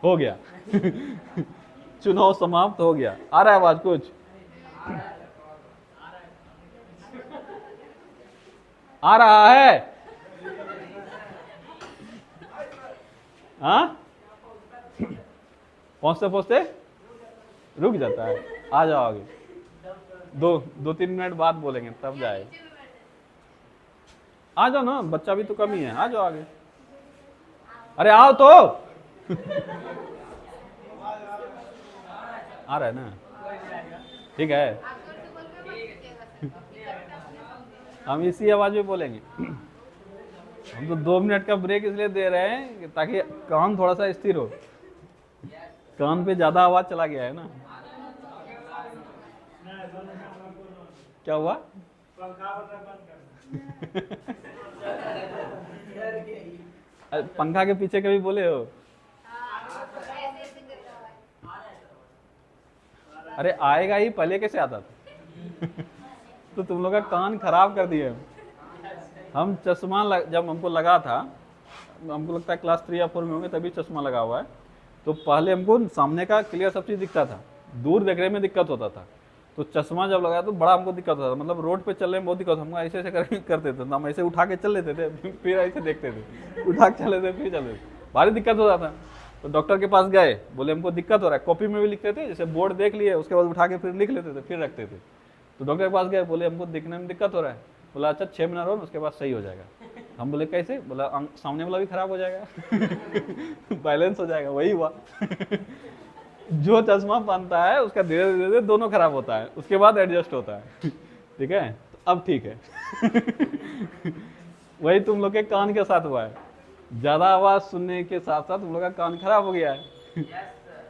हो गया। चुनाव समाप्त हो गया। आ रहा है आवाज कुछ? आ रहा है? हाँ, पहुंचते पहुंचते रुक जाता है। आ जाओ आगे, 2-3 मिनट बाद बोलेंगे तब जाए। आ जाओ ना, बच्चा भी तो कम ही है, आ जाओ आगे। अरे आओ तो। आ रहा है ना? ठीक है, हम इसी आवाज में बोलेंगे। हम तो 2 मिनट का ब्रेक इसलिए दे रहे हैं ताकि कान थोड़ा सा स्थिर हो। कान पे ज्यादा आवाज चला गया है ना। क्या हुआ? पंखा के पीछे कभी बोले हो? अरे आएगा ही, पहले कैसे आता था? तो तुम लोग का कान खराब कर दिए। हम चश्मा जब हमको लगा था, हमको लगता है क्लास 3 या 4 में होंगे, तभी चश्मा लगा हुआ है। तो पहले हमको सामने का क्लियर सब चीज दिखता था, दूर देखने में दिक्कत होता था। तो चश्मा जब लगाया तो बड़ा हमको दिक्कत होता था, मतलब रोड पे चलने में बहुत दिक्कत। हम ऐसे ऐसे करते थे, हम ऐसे उठा के चल लेते थे, फिर ऐसे देखते थे, उठा के चल लेते, फिर चल लेते, भारी दिक्कत होता था। तो डॉक्टर के पास गए, बोले हमको दिक्कत हो रहा है। कॉपी में भी लिखते थे, जैसे बोर्ड देख लिए, उसके बाद उठा के फिर लिख लेते थे, फिर रखते थे। तो डॉक्टर के पास गए, बोले हमको दिखने में दिक्कत हो रहा है। बोला अच्छा 6 महीना रहो, उसके बाद सही हो जाएगा। हम बोले कैसे? बोला सामने वाला भी खराब हो जाएगा, बैलेंस हो जाएगा। वही हुआ। जो चश्मा पहनता है उसका धीरे धीरे दोनों खराब होता है, उसके बाद एडजस्ट होता है। ठीक है, तो अब ठीक है। वही तुम लोग के कान के साथ हुआ है, ज्यादा आवाज सुनने के साथ साथ तुम लोग का कान खराब हो गया है।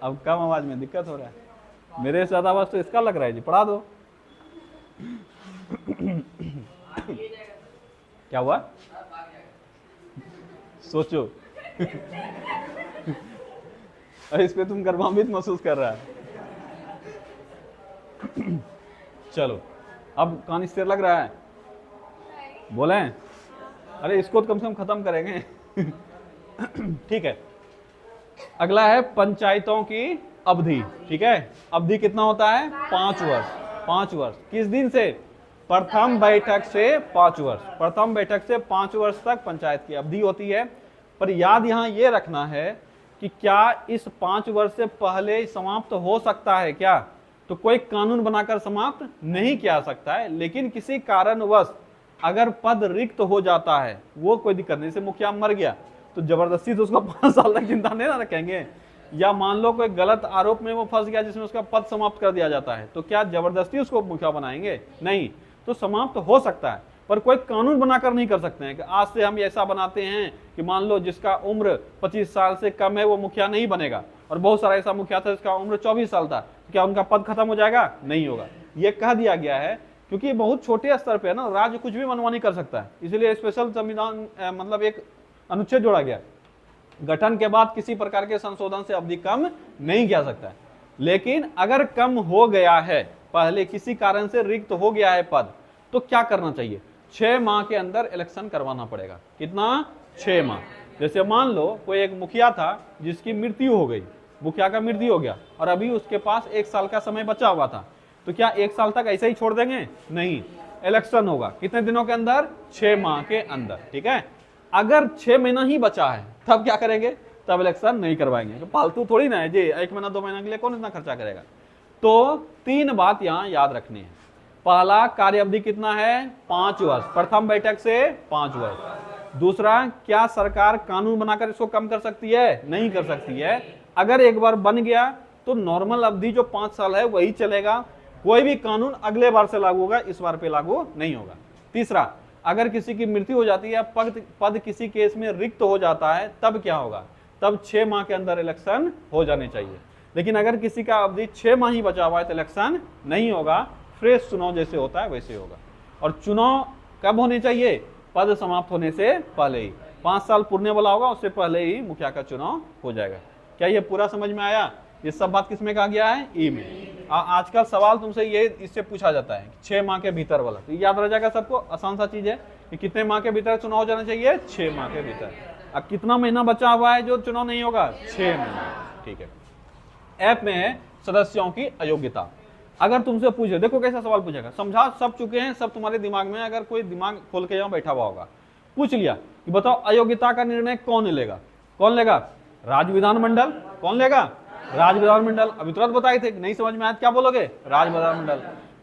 अब कम आवाज में दिक्कत हो रहा है। मेरे साथ आवाज तो इसका लग रहा है जी, पढ़ा दो। क्या हुआ? सोचो। इस पे तुम गर्वान्वित महसूस कर रहा है। चलो, अब कान स्थिर लग रहा है? बोले? अरे इसको तो कम से कम खत्म करेंगे। ठीक है, अगला है पंचायतों की अवधि। ठीक है, अवधि कितना होता है? 5 वर्ष। 5 वर्ष किस दिन से? प्रथम बैठक से 5 वर्ष। प्रथम बैठक से 5 वर्ष तक पंचायत की अवधि होती है। पर याद यहाँ ये रखना है कि क्या इस 5 वर्ष से पहले समाप्त हो सकता है क्या? तो कोई कानून बनाकर समाप्त नहीं किया सकता है, लेकिन किसी कारणवश अगर पद रिक्त हो जाता है, वो कोई दिक्कत नहीं। जैसे मुखिया मर गया तो जबरदस्ती तो उसको 5 साल तक जिंदा नहीं ना रखेंगे। या मान लो कोई गलत आरोप में वो फंस गया जिसमें उसका पद समाप्त कर दिया जाता है, तो क्या जबरदस्ती उसको मुखिया बनाएंगे? नहीं। तो समाप्त हो सकता है, पर कोई कानून बनाकर नहीं कर सकते हैं कि आज से हम ऐसा बनाते हैं कि मान लो जिसका उम्र 25 साल से कम है वो मुखिया नहीं बनेगा, और बहुत सारा ऐसा मुखिया था जिसका उम्र 24 साल था, तो क्या उनका पद खत्म हो जाएगा? नहीं होगा। ये कह दिया गया है क्योंकि बहुत छोटे स्तर पे है ना, राज्य कुछ भी मनमानी कर सकता है, इसलिए स्पेशल संविधान मतलब एक अनुच्छेद जोड़ा गया। गठन के बाद किसी प्रकार के संशोधन से अवधि कम नहीं किया सकता है, लेकिन अगर कम हो गया है पहले किसी कारण से रिक्त हो गया है पद, तो क्या करना चाहिए? 6 माह के अंदर इलेक्शन करवाना पड़ेगा। कितना? 6 माह। जैसे मान लो कोई एक मुखिया था जिसकी मृत्यु हो गई, मुखिया का मृत्यु हो गया और अभी उसके पास 1 साल का समय बचा हुआ था, तो क्या 1 साल तक ऐसे ही छोड़ देंगे? नहीं, इलेक्शन होगा। कितने दिनों के अंदर? 6 माह के अंदर। ठीक है, अगर 6 महीना ही बचा है तब क्या करेंगे? तब इलेक्शन नहीं करवाएंगे। तो फालतू थोड़ी ना है जी, 1 महीना 2 महीना के लिए कौन इतना खर्चा करेगा। तो 3 बात यहाँ याद रखनी है। पहला, कार्य अवधि कितना है? 5 वर्ष, प्रथम बैठक से 5 वर्ष। दूसरा, क्या सरकार कानून बनाकर इसको कम कर सकती है? नहीं कर सकती है। अगर एक बार बन गया तो नॉर्मल अवधि जो 5 साल है वही चलेगा, कोई भी कानून अगले बार से लागू होगा, इस बार पे लागू नहीं होगा। तीसरा, अगर किसी की मृत्यु हो जाती है, पद किसी केस में रिक्त हो जाता है, तब क्या होगा? तब 6 माह के अंदर इलेक्शन हो जाने चाहिए। लेकिन अगर किसी का अवधि 6 माह ही बचा हुआ है तो इलेक्शन नहीं होगा, फ्रेश चुनाव जैसे होता है वैसे होगा। और चुनाव कब होने चाहिए? पद समाप्त होने से पहले ही। 5 साल पूर्णे वाला होगा, उससे पहले ही मुखिया का चुनाव हो जाएगा। क्या ये पूरा समझ में आया? ये सब बात किसमें कहा गया है? ई में। आजकल सवाल तुमसे ये इससे पूछा जाता है 6 माह के भीतर वाला, तो याद रह जाएगा सबको। आसान सा चीज है कि कितने माह के भीतर चुनाव हो जाना चाहिए? 6 माह के भीतर। अब कितना महीना बचा हुआ है जो चुनाव नहीं होगा? 6 महीना। ठीक है। ऐप में है सदस्यों की अयोग्यता। अगर तुमसे पूछे, देखो कैसा सवाल पूछेगा, समझा सब चुके हैं, सब तुम्हारे दिमाग में, अगर कोई दिमाग खोल के यहाँ बैठा हुआ होगा, पूछ लिया कि बताओ अयोग्यता का निर्णय कौन लेगा? कौन लेगा? राज्य विधानमंडल। कौन लेगा? राज्य विधानमंडल। अभी तुरंत बताए थे, नहीं समझ में आया क्या बोलोगे? राज्य विधानमंडल।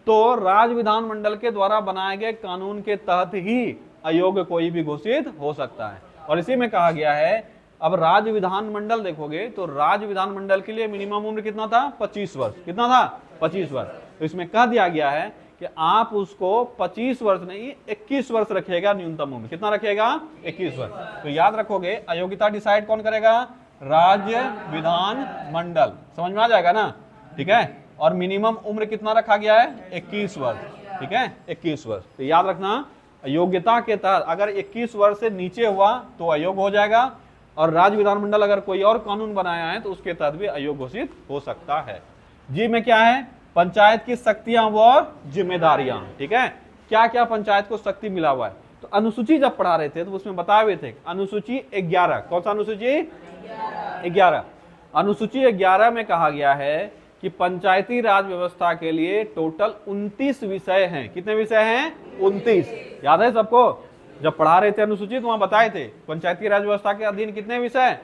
तो राज्य विधानमंडल के द्वारा बनाए गए कानून के तहत ही अयोग्य कोई भी घोषित हो सकता है। और इसी में कहा गया है, अब राज्य विधानमंडल देखोगे तो राज्य विधानमंडल के लिए मिनिमम उम्र कितना था? 25 वर्ष। कितना था? 25 वर्ष। तो इसमें कह दिया गया है कि आप उसको 25 वर्ष नहीं 21 वर्ष रखिएगा न्यूनतम उम्र। कितना रखिएगा? 21 वर्ष। तो याद रखोगे, अयोग्यता डिसाइड कौन करेगा? राज्य विधान मंडल। समझ में आ जाएगा ना? ठीक है। और मिनिमम उम्र कितना रखा गया है? 21 वर्ष। ठीक है, 21 वर्ष। तो याद रखना, योग्यता के तहत अगर 21 वर्ष से नीचे हुआ तो अयोग्य हो जाएगा, और राज्य विधानमंडल अगर कोई और कानून बनाया है तो उसके तहत भी अयोग्य घोषित हो सकता है। जी में क्या है? पंचायत की शक्तियां व जिम्मेदारियां। ठीक है, क्या क्या पंचायत को शक्ति मिला हुआ है? तो अनुसूची जब पढ़ा रहे थे तो उसमें बताए हुए थे, अनुसूची 11। कौन सा अनुसूची? 11। अनुसूची 11 में कहा गया है कि पंचायती राज व्यवस्था के लिए टोटल 29 विषय हैं। कितने विषय हैं? 29। याद है सबको? जब पढ़ा रहे थे अनुसूची तो वहां बताए थे पंचायती राज व्यवस्था के अधीन कितने विषय?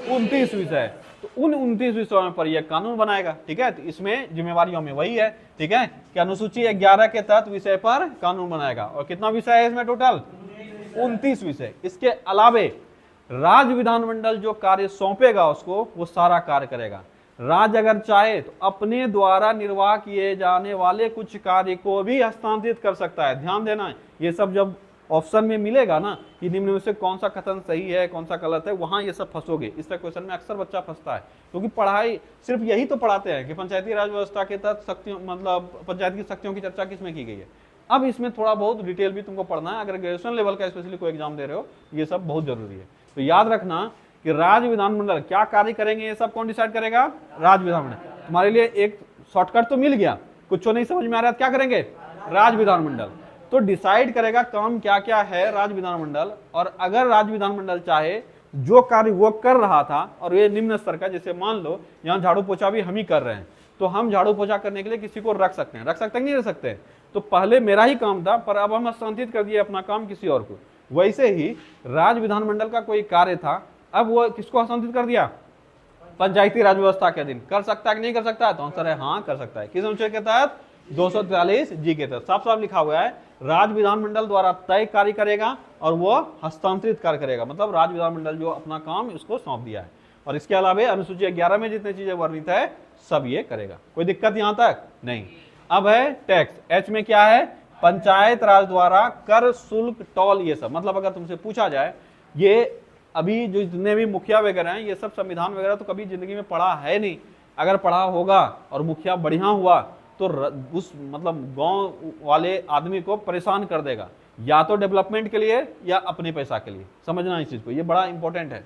29 विषय। तो उन 29 विषयों पर यह कानून बनाएगा। ठीक है, तो इसमें जिम्मेवारियों में वही है। ठीक है, कि अनुसूची 11 के तहत विषय पर कानून बनाएगा। और कितना विषय है इसमें? टोटल 29 विषय। इसके अलावे राज्य विधानमंडल जो कार्य सौंपेगा उसको, वो सारा कार्य करेगा। राज्य अगर चाहे तो अपने द्वारा निर्वाह किए जाने वाले कुछ कार्य को भी हस्तांतरित कर सकता है। ध्यान देना, ये सब जब ऑप्शन में मिलेगा ना कि निम्न में से कौन सा कथन सही है कौन सा गलत है, वहां ये सब फंसोगे। इस तरह क्वेश्चन में अक्सर बच्चा फंसता है, क्योंकि पढ़ाई सिर्फ यही तो पढ़ाते हैं कि पंचायती राज व्यवस्था के तहत शक्तियों, मतलब पंचायत की शक्तियों की चर्चा किसमें की गई है। अब इसमें थोड़ा बहुत डिटेल भी तुमको पढ़ना है। अगर ग्रेजुएशन लेवल का स्पेशली कोई एग्जाम दे रहे हो, ये सब बहुत जरूरी है। तो याद रखना कि राज्य विधानमंडल क्या कार्य करेंगे, ये सब कौन डिसाइड करेगा? राज्य विधानमंडल। तुम्हारे लिए एक शॉर्टकट तो मिल गया, कुछ नहीं समझ में आ रहा है क्या करेंगे? राज्य विधानमंडल तो डिसाइड करेगा काम क्या क्या है राज्य विधानमंडल। और अगर राज्य विधानमंडल चाहे जो कार्य वो कर रहा था और ये निम्न स्तर का, जैसे मान लो यहाँ झाड़ू पोछा भी हम ही कर रहे हैं, तो हम झाड़ू पोछा करने के लिए किसी को रख सकते हैं। रख सकते हैं नहीं रख सकते? तो पहले मेरा ही काम था, पर अब हम हस्तांतरित कर दिए अपना काम किसी और को। वैसे ही राज्य विधानमंडल का कोई कार्य था, अब वो किसको हस्तांतरित कर दिया? पंचायती राज व्यवस्था के अधीन। कर सकता है कि नहीं कर सकता है? तो आंसर है हाँ, कर सकता है। किस अनुच्छेद के तहत? 243 जी के तहत साफ साफ लिखा हुआ है, राज्य विधानमंडल द्वारा तय कार्य करेगा और वो हस्तांतरित कार्य करेगा। मतलब राज्य विधानमंडल जो अपना काम इसको सौंप दिया है। और इसके अलावा अनुसूची 11 में जितने चीजें वर्णित है सब ये करेगा। कोई दिक्कत यहां तक नहीं। अब है टैक्स। एच में क्या है? पंचायत राज द्वारा कर, शुल्क, टोल, ये सब। मतलब अगर तुमसे पूछा जाए, ये अभी जो जितने भी मुखिया वगैरह हैं, ये सब संविधान वगैरह तो कभी जिंदगी में पढ़ा है नहीं। अगर पढ़ा होगा और मुखिया बढ़िया हुआ तो उस मतलब गांव वाले आदमी को परेशान कर देगा, या तो डेवलपमेंट के लिए या अपने पैसा के लिए। समझना इस चीज को, ये बड़ा इंपॉर्टेंट है।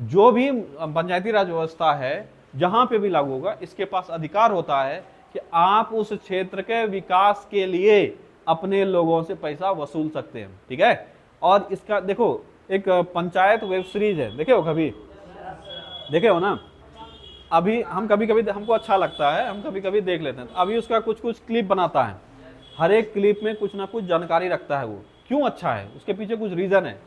जो भी पंचायती राज व्यवस्था है जहां पे भी लागू होगा, इसके पास अधिकार होता है कि आप उस क्षेत्र के विकास के लिए अपने लोगों से पैसा वसूल सकते हैं, ठीक है। और इसका देखो एक पंचायत वेब सीरीज है, देखे हो कभी, देखे हो ना, अभी हम कभी कभी हमको अच्छा लगता है, हम कभी कभी देख लेते हैं, अभी उसका कुछ कुछ क्लिप बनाता है, हर एक क्लिप में कुछ ना कुछ जानकारी रखता है। वो क्यों अच्छा है, उसके पीछे कुछ रीजन है।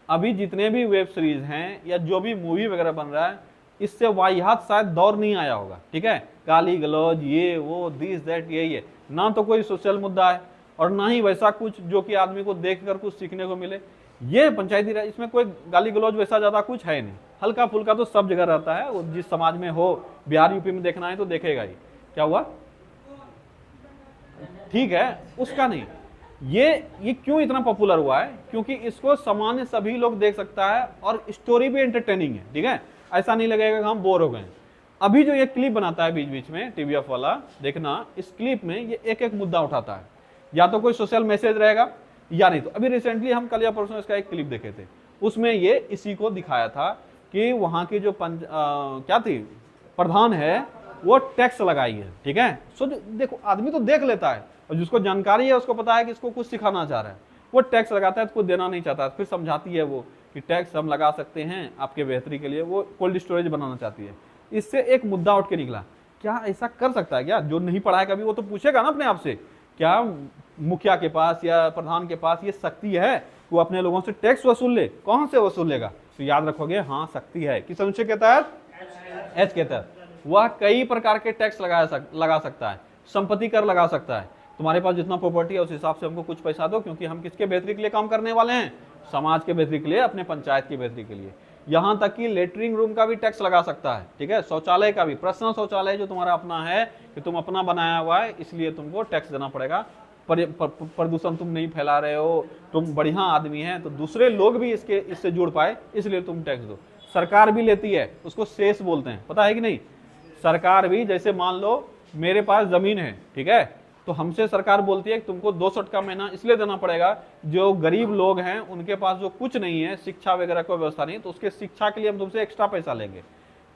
अभी जितने भी वेब सीरीज हैं या जो भी मूवी वगैरह बन रहा है, इससे वाहियात शायद दौर नहीं आया होगा, ठीक है। गाली गलौज ये वो दिस दैट यही है, ना तो कोई सोशल मुद्दा है और ना ही वैसा कुछ जो कि आदमी को देखकर कुछ सीखने को मिले। ये पंचायती राज, इसमें कोई गाली गलौज वैसा ज्यादा कुछ है नहीं, हल्का फुल्का तो सब जगह रहता है, वो जिस समाज में हो, बिहार यूपी में देखना है तो देखेगा ही। क्या हुआ, ठीक है, उसका नहीं। ये क्यों इतना पॉपुलर हुआ है, क्योंकि इसको सामान्य सभी लोग देख सकता है और स्टोरी भी एंटरटेनिंग है, ठीक है। ऐसा नहीं लगेगा कि हम बोर हो गए। अभी जो ये क्लिप बनाता है बीच बीच में टीवीएफ वाला, देखना इस क्लिप में ये एक एक मुद्दा उठाता है, या तो कोई सोशल मैसेज रहेगा या नहीं। तो अभी रिसेंटली हम कल या परसों इसका एक क्लिप देखे थे, उसमें ये इसी को दिखाया था कि वहां की जो क्या थी प्रधान है वो टैक्स लगाई है, ठीक है। सो देखो आदमी तो देख लेता है और जिसको जानकारी है उसको पता है कि इसको कुछ सिखाना चाह रहा है, वो टैक्स लगाता है तो कुछ देना नहीं चाहता, फिर समझाती है वो कि टैक्स हम लगा सकते हैं आपके बेहतरी के लिए, वो कोल्ड स्टोरेज बनाना चाहती है। इससे एक मुद्दा उठ के निकला, क्या ऐसा कर सकता है क्या, जो नहीं पढ़ा है कभी वो तो पूछेगा ना अपने आप से, क्या मुखिया के पास या प्रधान के पास ये शक्ति है वो अपने लोगों से टैक्स वसूल ले, कौन से वसूल लेगा। तो याद रखोगे, हाँ शक्ति है। किस अनुच्छेद के तहत, एच के तहत। वह कई प्रकार के टैक्स लगा सकता है, संपत्ति कर लगा सकता है, तुम्हारे पास जितना प्रॉपर्टी है उस हिसाब से हमको कुछ पैसा दो, क्योंकि हम किसके बेहतरी के लिए काम करने वाले हैं, समाज के बेहतरी के लिए, अपने पंचायत की बेहतरी के लिए। यहाँ तक कि लेटरिंग रूम का भी टैक्स लगा सकता है, ठीक है, शौचालय का भी, पर्सनल शौचालय जो तुम्हारा अपना है कि तुम अपना बनाया हुआ है इसलिए तुमको टैक्स देना पड़ेगा। प्रदूषण तुम नहीं फैला रहे हो, तुम बढ़िया आदमी हैं तो दूसरे लोग भी इससे जुड़ पाए इसलिए तुम टैक्स दो। सरकार भी लेती है, उसको सेस बोलते हैं, पता है कि नहीं। सरकार भी, जैसे मान लो मेरे पास जमीन है, ठीक है, तो हमसे सरकार बोलती है कि तुमको 200 का महीना इसलिए देना पड़ेगा, जो गरीब लोग हैं उनके पास जो कुछ नहीं है, शिक्षा वगैरह कोई व्यवस्था नहीं, तो उसके शिक्षा के लिए हम तुमसे एक्स्ट्रा पैसा लेंगे।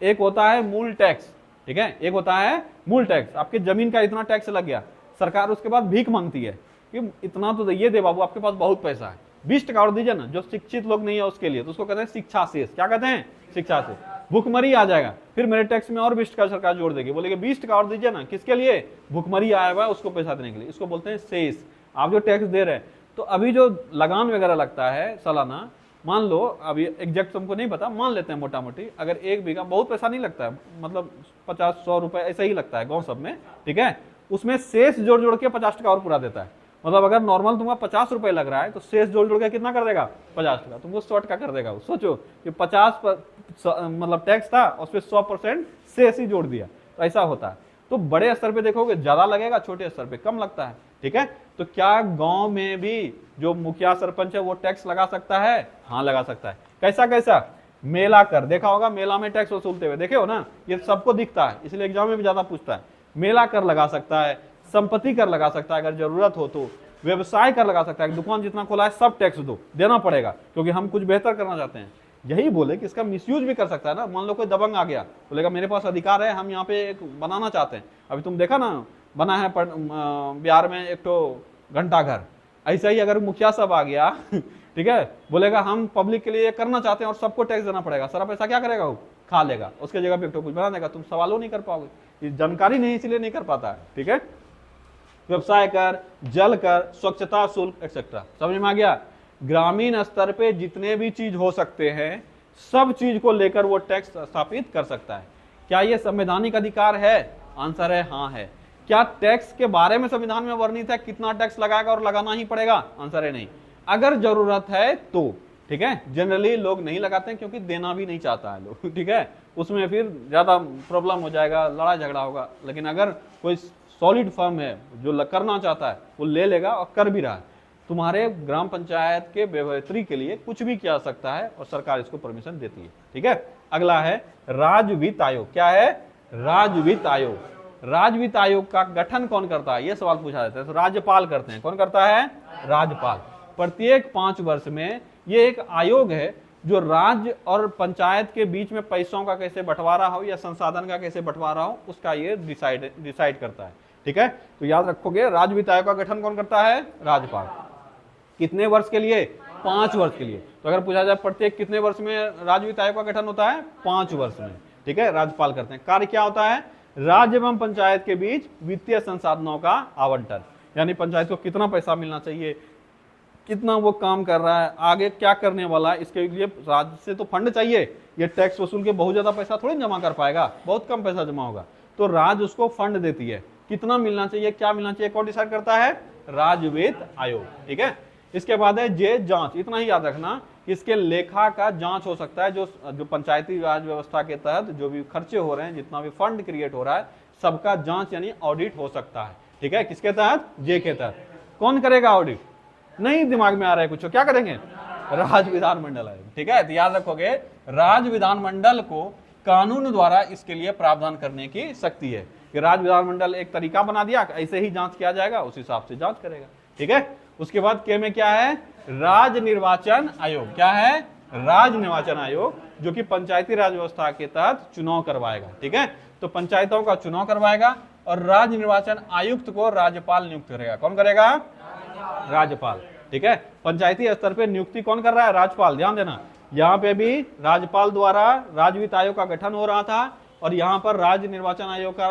एक होता है मूल टैक्स, ठीक है, एक होता है मूल टैक्स, आपकी जमीन का इतना टैक्स लग गया, सरकार उसके बाद भीख मांगती है कि इतना तो ये दे बाबू, आपके पास बहुत पैसा है, 20% और दीजिए ना, जो शिक्षित लोग नहीं है उसके लिए, तो उसको कहते हैं शिक्षा शेष। क्या कहते हैं, शिक्षा शेष। भुखमरी आ जाएगा, फिर मेरे टैक्स में और 20% सरकार जोड़ देगी, बोलेगी 20% और दीजिए ना, किसके लिए, भुखमरी आया हुआ है उसको पैसा देने के लिए, इसको बोलते हैं शेष। आप जो टैक्स दे रहे हैं, तो अभी जो लगान वगैरह लगता है सालाना, मान लो अभी एग्जैक्ट तुमको नहीं पता, मान लेते हैं मोटा मोटी, अगर 1 बीघा, बहुत पैसा नहीं लगता है, मतलब 50-100 रुपए ऐसा ही लगता है गाँव सब में, ठीक है, उसमें शेष जोड़ जोड़ के 50% और पूरा देता है। मतलब अगर नॉर्मल तुमका 50 रुपए लग रहा है तो शेष जोड़ जोड़ के कितना कर देगा, 50%, तुमको 100 का कर देगा। सोचो कि 50 मतलब टैक्स था, उस पर 100% शेष ही जोड़ दिया, तो ऐसा होता है। तो बड़े स्तर पे देखोगे ज्यादा लगेगा, छोटे स्तर पे कम लगता है, ठीक है। तो क्या गांव में भी जो मुखिया सरपंच है वो टैक्स लगा सकता है, हाँ लगा सकता है। कैसा कैसा, मेला कर, देखा होगा मेला में टैक्स वसूलते हुए, देखे हो ना, ये सबको दिखता है, इसलिए एग्जाम में भी ज्यादा पूछता है। मेला कर लगा सकता है, संपत्ति कर लगा सकता है अगर जरूरत हो तो, व्यवसाय कर लगा सकता है, दुकान जितना खोला है सब टैक्स दो, देना पड़ेगा क्योंकि हम कुछ बेहतर करना चाहते हैं। यही बोले कि इसका मिसयूज भी कर सकता है ना, मान लो कोई दबंग आ गया, बोलेगा मेरे पास अधिकार है, हम यहाँ पे एक बनाना चाहते हैं। अभी तुम देखा ना, बना है बिहार में एक तो घंटाघर, ऐसा ही अगर मुखिया सब आ गया ठीक है, बोलेगा हम पब्लिक के लिए करना चाहते हैं और सबको टैक्स देना पड़ेगा, सारा पैसा क्या करेगा वो, खा लेगा, उसके जगह पे एक तो कुछ बना देगा, तुम सवालों नहीं कर पाओगे, ये जानकारी नहीं इसलिए नहीं कर पाता है, ठीक है। व्यवसाय कर, जल कर, स्वच्छता शुल्क एक्सेट्रा, समझ में आ गया। ग्रामीण स्तर पे जितने भी चीज हो सकते हैं, सब चीज को लेकर वो टैक्स स्थापित कर सकता है। क्या ये संवैधानिक अधिकार है, आंसर है हाँ है। क्या टैक्स के बारे में संविधान में वर्णित है कितना टैक्स लगाएगा और लगाना ही पड़ेगा, आंसर है नहीं। अगर जरूरत है तो, ठीक है, जनरली लोग नहीं लगाते हैं क्योंकि देना भी नहीं चाहता है लोग, ठीक है, उसमें फिर ज्यादा प्रॉब्लम हो जाएगा, लड़ाई झगड़ा होगा। लेकिन अगर कोई सॉलिड फर्म है जो करना चाहता है वो ले लेगा और कर भी रहा है, तुम्हारे ग्राम पंचायत के बेहतरी के लिए कुछ भी किया सकता है और सरकार इसको परमिशन देती है, ठीक है। अगला है राज्य वित्त आयोग। क्या है, राज्य वित्त आयोग। राज्य वित्त आयोग का गठन कौन करता है, ये सवाल पूछा जाता है, तो राज्यपाल करते हैं। कौन करता है, राज्यपाल। प्रत्येक 5 वर्ष में ये एक आयोग है जो राज्य और पंचायत के बीच में पैसों का कैसे बंटवारा हो या संसाधन का कैसे बंटवारा हो उसका ये डिसाइड करता है। ठीक है। तो याद रखोगे राज्य वित्त आयोग का गठन कौन करता है? राज्यपाल। कितने वर्ष के लिए? 5 वर्ष के लिए। तो अगर पूछा जाए प्रत्येक कितने वर्ष में राज्य वित्त आयोग का गठन होता है? 5 वर्ष में, ठीक है। राज्यपाल करते हैं। कार्य क्या होता है? राज्य एवं पंचायत के बीच वित्तीय संसाधनों का आवंटन, यानी पंचायत को कितना पैसा मिलना चाहिए, कितना वो काम कर रहा है, आगे क्या करने वाला है, इसके लिए राज्य से तो फंड चाहिए। ये टैक्स वसूल के बहुत ज्यादा पैसा थोड़ी जमा कर पाएगा, बहुत कम पैसा जमा होगा। तो राज्य उसको फंड देती है, कितना मिलना चाहिए, क्या मिलना चाहिए, कौन डिसाइड करता है? राज्य वित्त आयोग, ठीक है। इसके बाद है जे जांच, इतना ही याद रखना, इसके लेखा का जांच हो सकता है। जो पंचायती राज व्यवस्था के तहत जो भी खर्चे हो रहे हैं, जितना भी फंड क्रिएट हो रहा है, सबका जांच यानी ऑडिट हो सकता है, ठीक है। किसके तहत? जे के तहत। कौन करेगा ऑडिट? नहीं दिमाग में आ रहा है कुछ, क्या करेंगे? राज्य विधानमंडल आयोग, ठीक है। तो याद रखोगे राज्य विधानमंडल को कानून द्वारा इसके लिए प्रावधान करने की शक्ति है कि राज्य विधानमंडल एक तरीका बना दिया, ऐसे ही जांच किया जाएगा, उस हिसाब से जांच करेगा, ठीक है। उसके बाद के में क्या है? राज्य निर्वाचन आयोग। क्या है? राज्य निर्वाचन आयोग, जो कि पंचायती राज व्यवस्था के तहत चुनाव करवाएगा, ठीक है। तो पंचायतों का चुनाव करवाएगा और राज्य निर्वाचन आयुक्त को राज्यपाल नियुक्त करेगा। कौन करेगा? राज्यपाल, ठीक है। पंचायती स्तर पे नियुक्ति कौन कर रहा है? राज्यपाल। ध्यान देना, यहाँ पे भी राज्यपाल द्वारा राज्य वित्त आयोग का गठन हो रहा था और यहाँ पर राज्य निर्वाचन आयोग का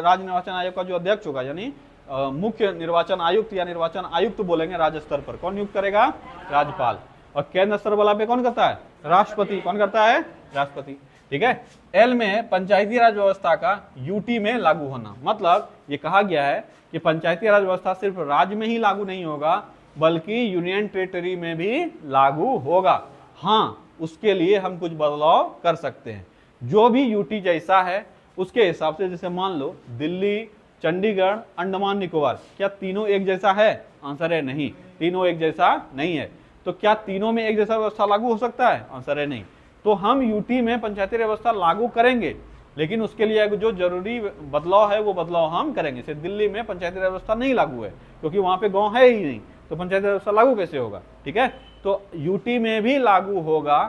राज्य निर्वाचन आयोग का जो अध्यक्ष होगा, यानी मुख्य निर्वाचन आयुक्त या निर्वाचन आयुक्त बोलेंगे राज्य स्तर पर, कौन नियुक्त करेगा? राज्यपाल। और केंद्र स्तर वाला पे कौन करता है? राष्ट्रपति। कौन करता है? राष्ट्रपति, ठीक है। एल में पंचायती राज व्यवस्था का यूटी में लागू होना, मतलब ये कहा गया है कि पंचायती राज व्यवस्था सिर्फ राज्य में ही लागू नहीं होगा, बल्कि यूनियन टेरिटरी में भी लागू होगा। हाँ, उसके लिए हम कुछ बदलाव कर सकते हैं। जो भी यूटी जैसा है उसके हिसाब से, जैसे मान लो दिल्ली, चंडीगढ़, अंडमान निकोबार, क्या तीनों एक जैसा है? आंसर है नहीं, तीनों एक जैसा नहीं है। तो क्या तीनों में एक जैसा व्यवस्था लागू हो सकता है? आंसर है नहीं। तो हम यूटी में पंचायती व्यवस्था लागू करेंगे, लेकिन उसके लिए जो जरूरी बदलाव है वो बदलाव हम करेंगे। जैसे दिल्ली में पंचायती व्यवस्था नहीं लागू है क्योंकि वहां पे गांव है ही नहीं, तो पंचायती व्यवस्था लागू कैसे होगा, ठीक है। तो यूटी में भी लागू होगा,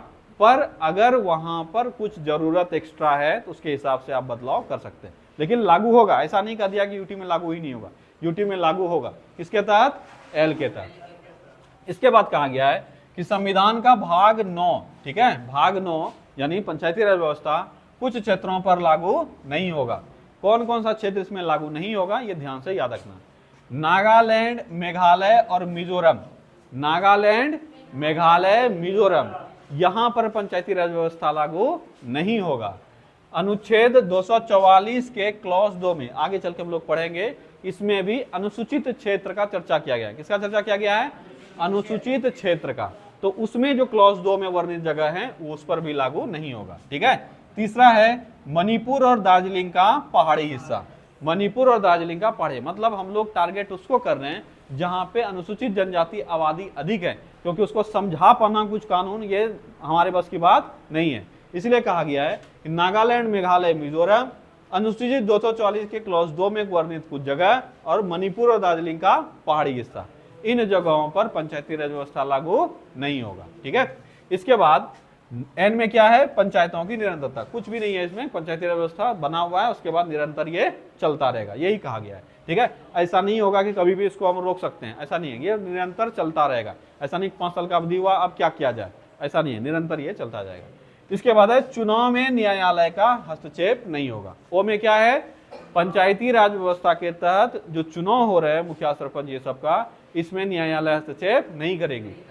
पर अगर वहां पर कुछ जरूरत एक्स्ट्रा है तो उसके हिसाब से आप बदलाव कर सकते हैं, लेकिन लागू होगा। ऐसा नहीं कह दिया कि यूटी में लागू ही नहीं होगा, यूटी में लागू होगा। किसके तहत? एल के तहत। इसके बाद कहा गया है कि संविधान का भाग 9, ठीक है, भाग 9 यानी पंचायती राज व्यवस्था कुछ क्षेत्रों पर लागू नहीं होगा। कौन कौन सा क्षेत्र इसमें लागू नहीं होगा, ये ध्यान से याद रखना। नागालैंड, मेघालय और मिजोरम। नागालैंड, मेघालय, मिजोरम, यहां पर पंचायती राज व्यवस्था लागू नहीं होगा। अनुच्छेद 244 के क्लॉज 2 में, आगे चल के हम लोग पढ़ेंगे, इसमें भी अनुसूचित क्षेत्र का चर्चा किया गया है। किसका चर्चा किया गया है? अनुसूचित क्षेत्र का। तो उसमें जो क्लॉज 2 में वर्णित जगह है उस पर भी लागू नहीं होगा, ठीक है। तीसरा है मणिपुर और दार्जिलिंग का पहाड़ी हिस्सा। मणिपुर और दार्जिलिंग का पहाड़ी, मतलब हम लोग टारगेट उसको कर रहे हैं जहां पे अनुसूचित जनजाति आबादी अधिक है, क्योंकि उसको समझा पाना कुछ कानून ये हमारे बस की बात नहीं है। इसलिए कहा गया है कि नागालैंड, मेघालय, मिजोरम, अनुसूचित 244 के क्लॉज 2 में वर्णित कुछ जगह और मणिपुर और दार्जिलिंग का पहाड़ी हिस्सा, इन जगहों पर पंचायती राज व्यवस्था लागू नहीं होगा, ठीक है। इसके बाद एन में क्या है? पंचायतों की निरंतरता। कुछ भी नहीं है इसमें, पंचायती राज व्यवस्था बना हुआ है, उसके बाद निरंतर ये चलता रहेगा, यही कहा गया है, ठीक है। ऐसा नहीं होगा कि कभी भी इसको हम रोक सकते हैं, ऐसा नहीं है, ये निरंतर चलता रहेगा। ऐसा नहीं 5 साल का अवधि हुआ अब क्या किया जाए, ऐसा नहीं है, निरंतर ये चलता जाएगा। इसके बाद है चुनाव में न्यायालय का हस्तक्षेप नहीं होगा। ओ में क्या है? पंचायती राज व्यवस्था के तहत जो चुनाव हो रहे हैं, मुखिया, सरपंच, ये सब का, इसमें न्यायालय हस्तक्षेप नहीं करेगी।